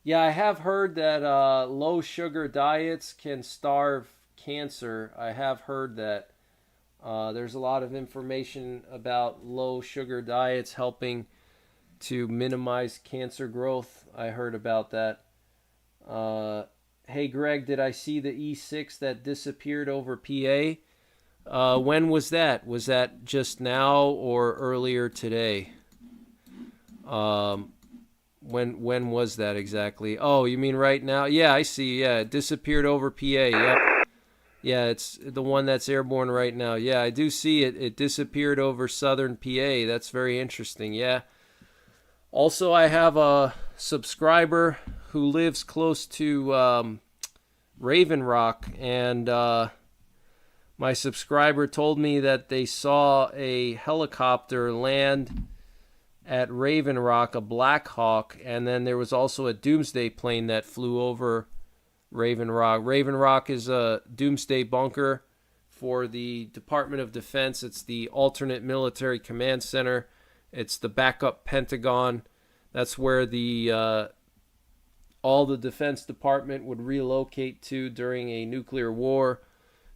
Yeah, I have heard that low sugar diets can starve cancer. I have heard that. There's a lot of information about low sugar diets helping to minimize cancer growth. I heard about that. Hey Greg, did I see the E6 that disappeared over PA? When was that? Was that just now or earlier today? When was that exactly? Oh, you mean right now? Yeah, I see. Yeah, it disappeared over PA. Yep. Yeah, it's the one that's airborne right now. Yeah, I do see it. It disappeared over southern PA. That's very interesting. Yeah. Also, I have a subscriber who lives close to Raven Rock, and my subscriber told me that they saw a helicopter land at Raven Rock, a Black Hawk, and then there was also a doomsday plane that flew over Raven Rock. Raven Rock is a doomsday bunker for the Department of Defense. It's the alternate military command center. It's the backup Pentagon. That's where the all the Defense Department would relocate to during a nuclear war.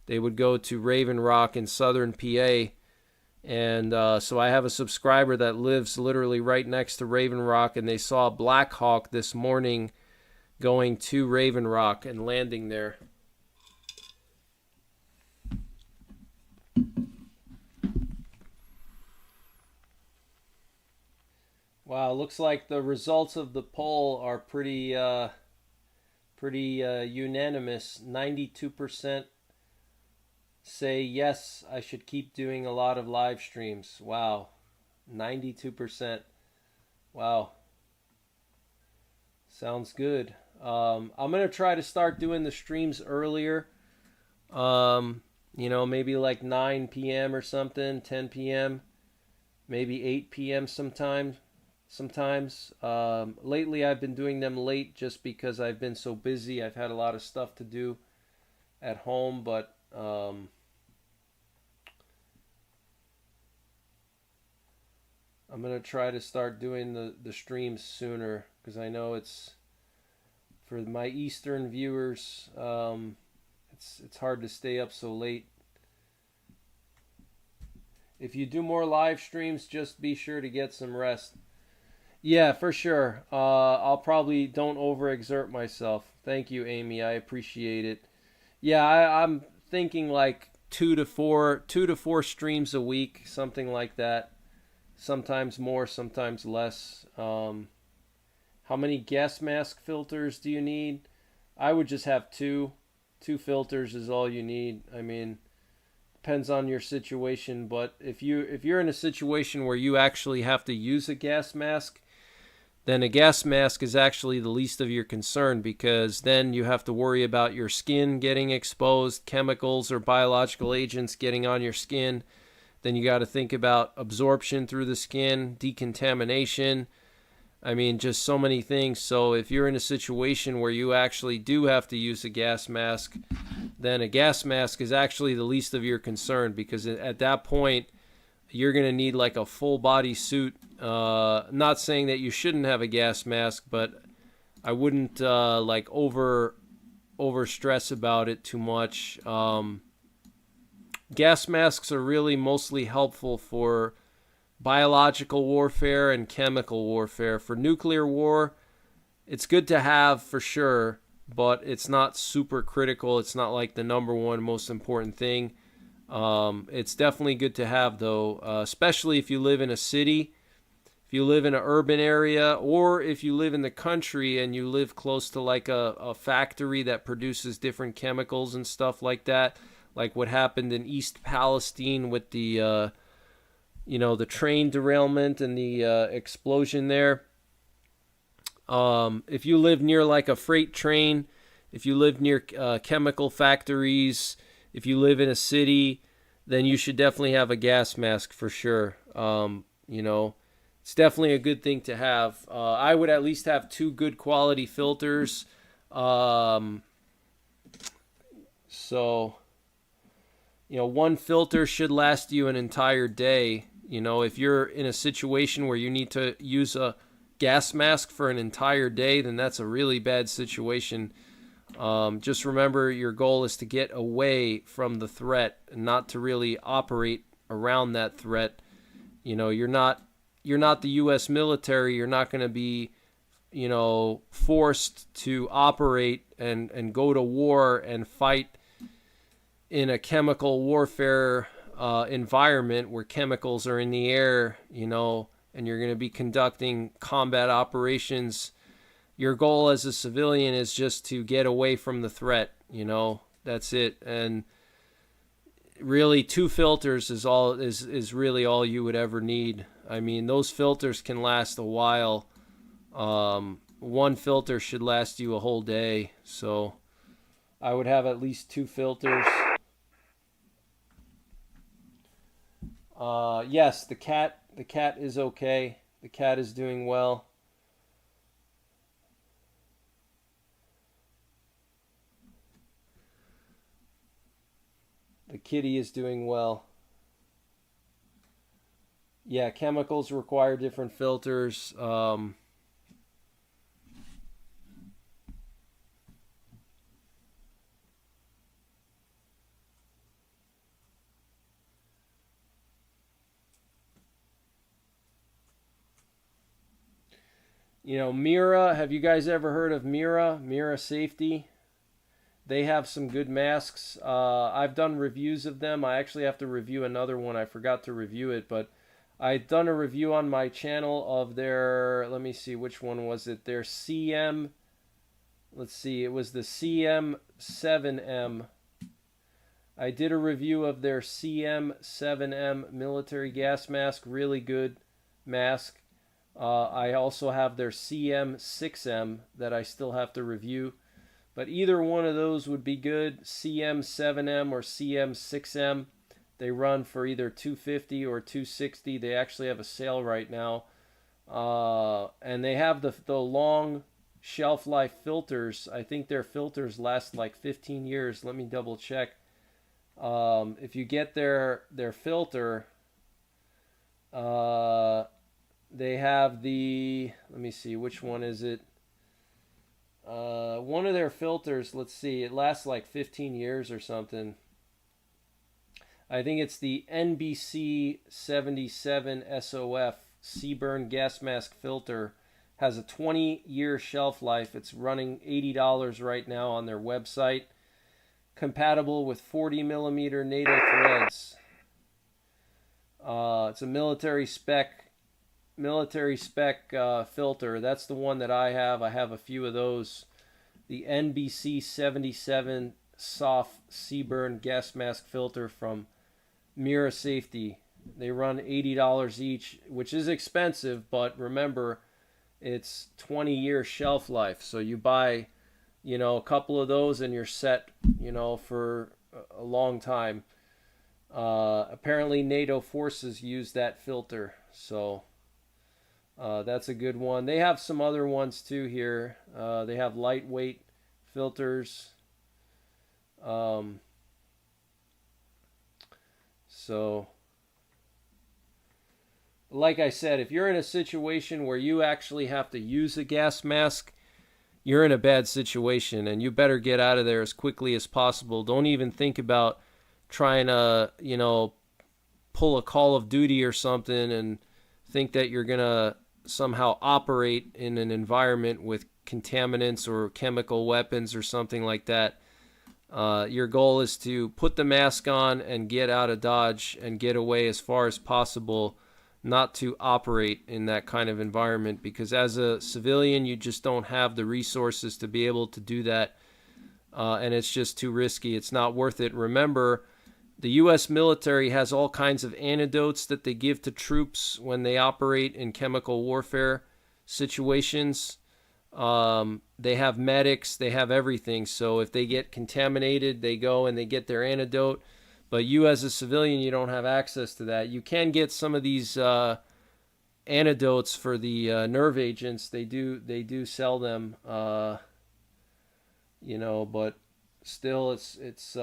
They would go to Raven Rock in southern PA. And so I have a subscriber that lives literally right next to Raven Rock, and they saw a Black Hawk this morning going to Raven Rock and landing there. Wow, looks like the results of the poll are pretty unanimous. 92% say yes, I should keep doing a lot of live streams. Wow, 92%. Wow, sounds good. I'm gonna try to start doing the streams earlier. Maybe like 9 p.m. or something, 10 p.m., maybe 8 p.m. sometimes. Lately I've been doing them late just because I've been so busy. I've had a lot of stuff to do at home, but I'm going to try to start doing the streams sooner, because I know it's, for my Eastern viewers, it's hard to stay up so late. If you do more live streams, just be sure to get some rest. Yeah, for sure. I'll probably don't overexert myself. Thank you, Amy. I appreciate it. Yeah, I'm thinking like 2 to 4 streams a week, something like that. Sometimes more, sometimes less. How many gas mask filters do you need? I would just have 2. 2 filters is all you need. I mean, depends on your situation, but if you're in a situation where you actually have to use a gas mask, then a gas mask is actually the least of your concern, because then you have to worry about your skin getting exposed, chemicals or biological agents getting on your skin. Then you got to think about absorption through the skin, decontamination. I mean, just so many things. So if you're in a situation where you actually do have to use a gas mask, then a gas mask is actually the least of your concern, because at that point, you're going to need like a full body suit. Not saying that you shouldn't have a gas mask, but I wouldn't like over stress about it too much. Gas masks are really mostly helpful for biological warfare and chemical warfare. For nuclear war, it's good to have for sure, but it's not super critical. It's not like the number one most important thing. It's definitely good to have, though, especially if you live in a city, if you live in an urban area, or if you live in the country and you live close to like a factory that produces different chemicals and stuff like that, like what happened in East Palestine with the the train derailment and the explosion there. If you live near like a freight train, if you live near chemical factories, if you live in a city, then you should definitely have a gas mask for sure. It's definitely a good thing to have. I would at least have 2 good quality filters. One filter should last you an entire day. If you're in a situation where you need to use a gas mask for an entire day, then that's a really bad situation. Just remember, your goal is to get away from the threat and not to really operate around that threat. You're not the U.S. military. You're not going to be, forced to operate and go to war and fight in a chemical warfare environment where chemicals are in the air, and you're going to be conducting combat operations. Your goal as a civilian is just to get away from the threat, that's it. And really 2 filters is really all you would ever need. I mean, those filters can last a while. 1 filter should last you a whole day. So I would have at least 2 filters. Yes, the cat is okay. The cat is doing well. The kitty is doing well. Yeah, chemicals require different filters. Mira, have you guys ever heard of Mira Safety? They have some good masks. I've done reviews of them. I actually have to review another one. I forgot to review it, but I've done a review on my channel of their, let me see, which one was it? Their CM, let's see, it was the CM7M. I did a review of their CM7M military gas mask, really good mask. I also have their CM6M that I still have to review. But either one of those would be good, CM7M or CM6M. They run for either $250 or $260. They actually have a sale right now. And they have the long shelf life filters. I think their filters last like 15 years. Let me double check. If you get their filter, they have the, let me see, which one is it? One of their filters, let's see, it lasts like 15 years or something. I think it's the NBC 77 SOF Seaburn gas mask filter. Has a 20-year shelf life. It's running $80 right now on their website. Compatible with 40 millimeter NATO threads. It's a military spec filter. That's the one that I have. I have a few of those. The NBC 77 soft Seaburn gas mask filter from Mira Safety. They run $80 each, which is expensive, but remember, it's 20-year shelf life. So you buy, a couple of those and you're set, for a long time. Apparently NATO forces use that filter, so that's a good one. They have some other ones too here. They have lightweight filters. So like I said, if you're in a situation where you actually have to use a gas mask, you're in a bad situation, and you better get out of there as quickly as possible. Don't even think about trying to, pull a Call of Duty or something and think that you're going to somehow operate in an environment with contaminants or chemical weapons or something like that. Your goal is to put the mask on and get out of Dodge and get away as far as possible, not to operate in that kind of environment, because as a civilian, you just don't have the resources to be able to do that, and it's just too risky. It's not worth it. Remember, the U.S. military has all kinds of antidotes that they give to troops when they operate in chemical warfare situations. They have medics, they have everything. So if they get contaminated, they go and they get their antidote. But you as a civilian, you don't have access to that. You can get some of these antidotes for the nerve agents. They do sell them, but still it's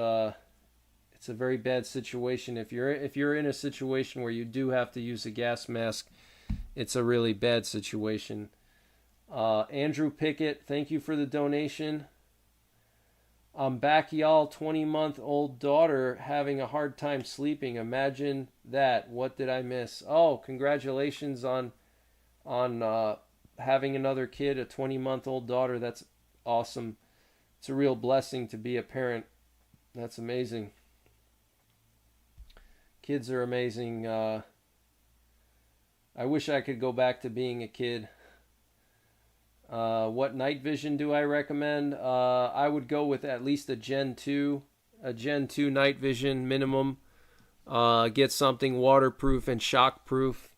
a very bad situation. If you're in a situation where you do have to use a gas mask, it's a really bad situation. Andrew Pickett, thank you for the donation. I'm back, y'all. 20-month-old daughter having a hard time sleeping. Imagine that. What did I miss? Oh, congratulations on having another kid, a 20-month-old daughter. That's awesome. It's a real blessing to be a parent. That's amazing. Kids are amazing. I wish I could go back to being a kid. What night vision do I recommend? I would go with at least a Gen 2 night vision minimum. Get something waterproof and shockproof,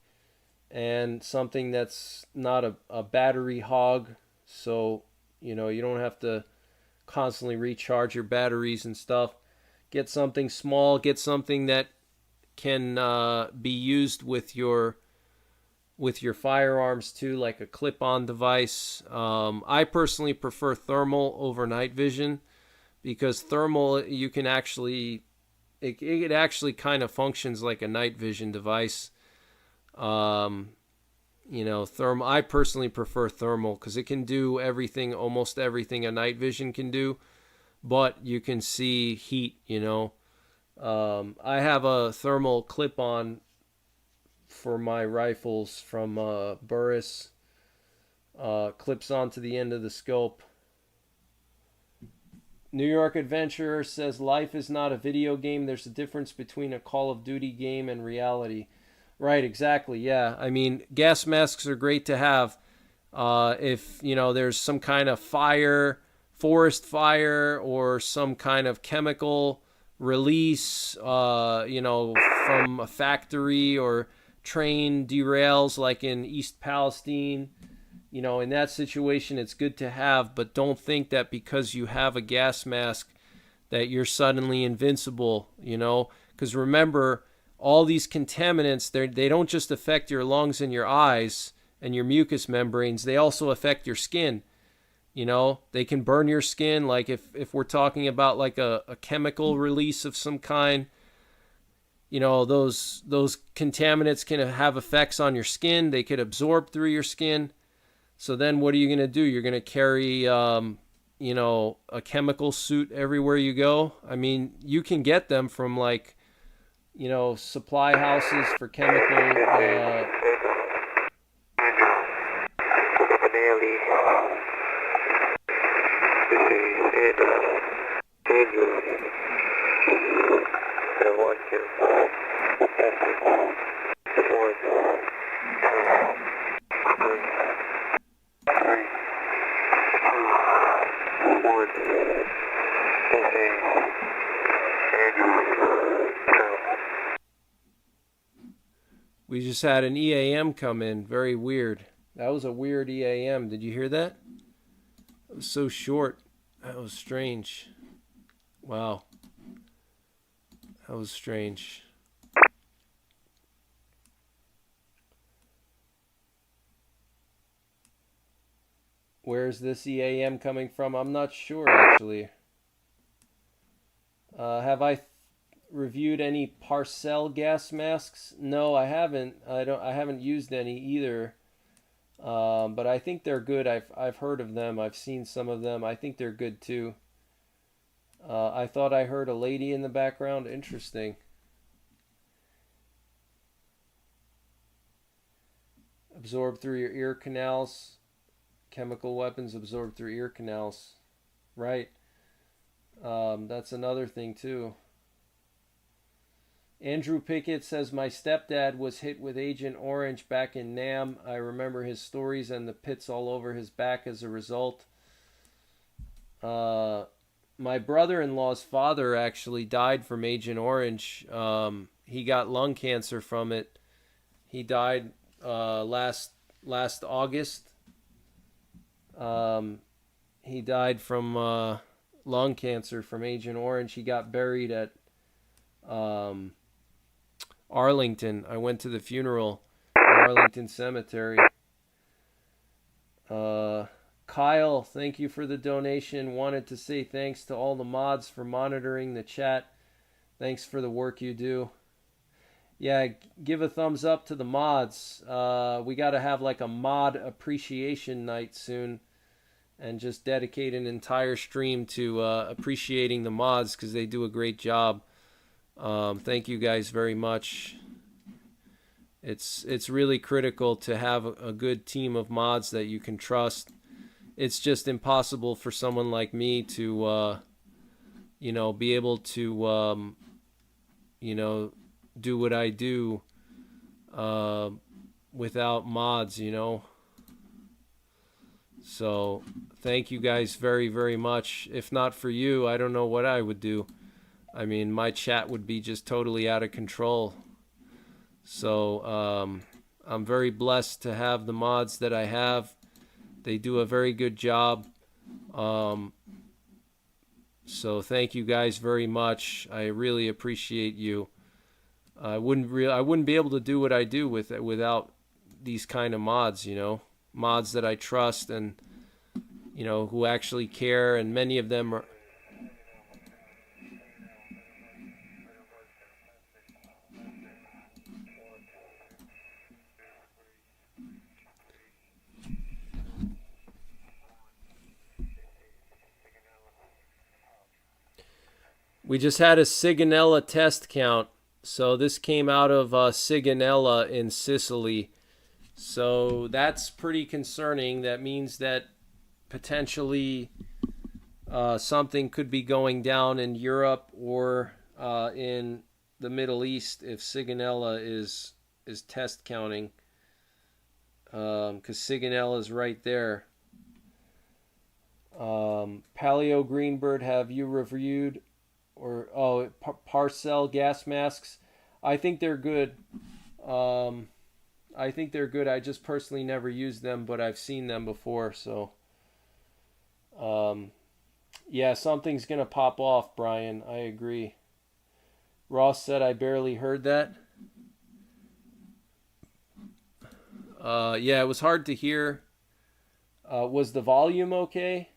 and something that's not a battery hog, so you don't have to constantly recharge your batteries and stuff. Get something small. Get something that can be used with your firearms too, like a clip-on device. I personally prefer thermal over night vision, because thermal, you can actually, it actually kind of functions like a night vision device. Thermal, I personally prefer thermal because it can do almost everything a night vision can do, but you can see heat. I have a thermal clip-on for my rifles from Burris. Clips onto the end of the scope. New York Adventurer says, life is not a video game. There's a difference between a Call of Duty game and reality. Right, exactly, yeah. I mean, gas masks are great to have. If, there's some kind of forest fire, or some kind of chemical release, from a factory, or train derails like in East Palestine. In that situation, it's good to have, but don't think that because you have a gas mask that you're suddenly invincible, because remember, all these contaminants, they don't just affect your lungs and your eyes and your mucous membranes, they also affect your skin. They can burn your skin, like if we're talking about like a chemical release of some kind. Those contaminants can have effects on your skin. They could absorb through your skin. So then what are you going to do? You're going to carry, a chemical suit everywhere you go. I mean, you can get them from supply houses for chemical. We just had an EAM come in. Very weird. That was a weird EAM. Did you hear that? It was so short. That was strange. Wow. That was strange. Where's this EAM coming from? I'm not sure, actually. Have I reviewed any Parcel gas masks? No, I haven't. I haven't used any either. But I think they're good. I've heard of them. I've seen some of them. I think they're good too. I thought I heard a lady in the background. Interesting. Absorbed through your ear canals. Chemical weapons absorbed through ear canals. Right. That's another thing too. Andrew Pickett says, my stepdad was hit with Agent Orange back in Nam. I remember his stories and the pits all over his back as a result. My brother-in-law's father actually died from Agent Orange. He got lung cancer from it. He died last August. He died from lung cancer from Agent Orange. He got buried at Arlington. I went to the funeral in Arlington Cemetery. Kyle, thank you for the donation. Wanted to say thanks to all the mods for monitoring the chat. Thanks for the work you do. Yeah, give a thumbs up to the mods. We got to have like a mod appreciation night soon and just dedicate an entire stream to appreciating the mods because they do a great job. Thank you guys very much. It's really critical to have a good team of mods that you can trust. It's just impossible for someone like me to, be able to, do what I do without mods, So thank you guys very, very much. If not for you, I don't know what I would do. I mean, my chat would be just totally out of control. So I'm very blessed to have the mods that I have. They do a very good job. So thank you guys very much. I really appreciate you. I wouldn't be able to do what I do without these kind of mods, mods that I trust and who actually care, and many of them are. We just had a Sigonella test count. So this came out of Sigonella in Sicily. So that's pretty concerning. That means that potentially something could be going down in Europe or in the Middle East if Sigonella is test counting. Because Sigonella is right there. Paleo Greenbird, have you reviewed Parcel gas masks? I think they're good. I just personally never used them, but I've seen them before. So, yeah, something's gonna pop off, Brian. I agree. Ross said I barely heard that. Yeah, it was hard to hear. Was the volume okay?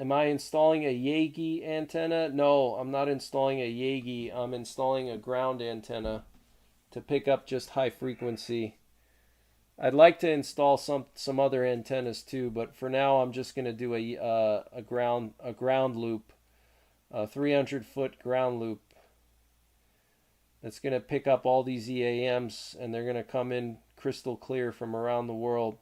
Am I installing a Yagi antenna? No, I'm not installing a Yagi. I'm installing a ground antenna to pick up just high frequency. I'd like to install some other antennas too, but for now I'm just going to do a ground loop, a 300-foot ground loop. That's going to pick up all these EAMs, and they're going to come in crystal clear from around the world.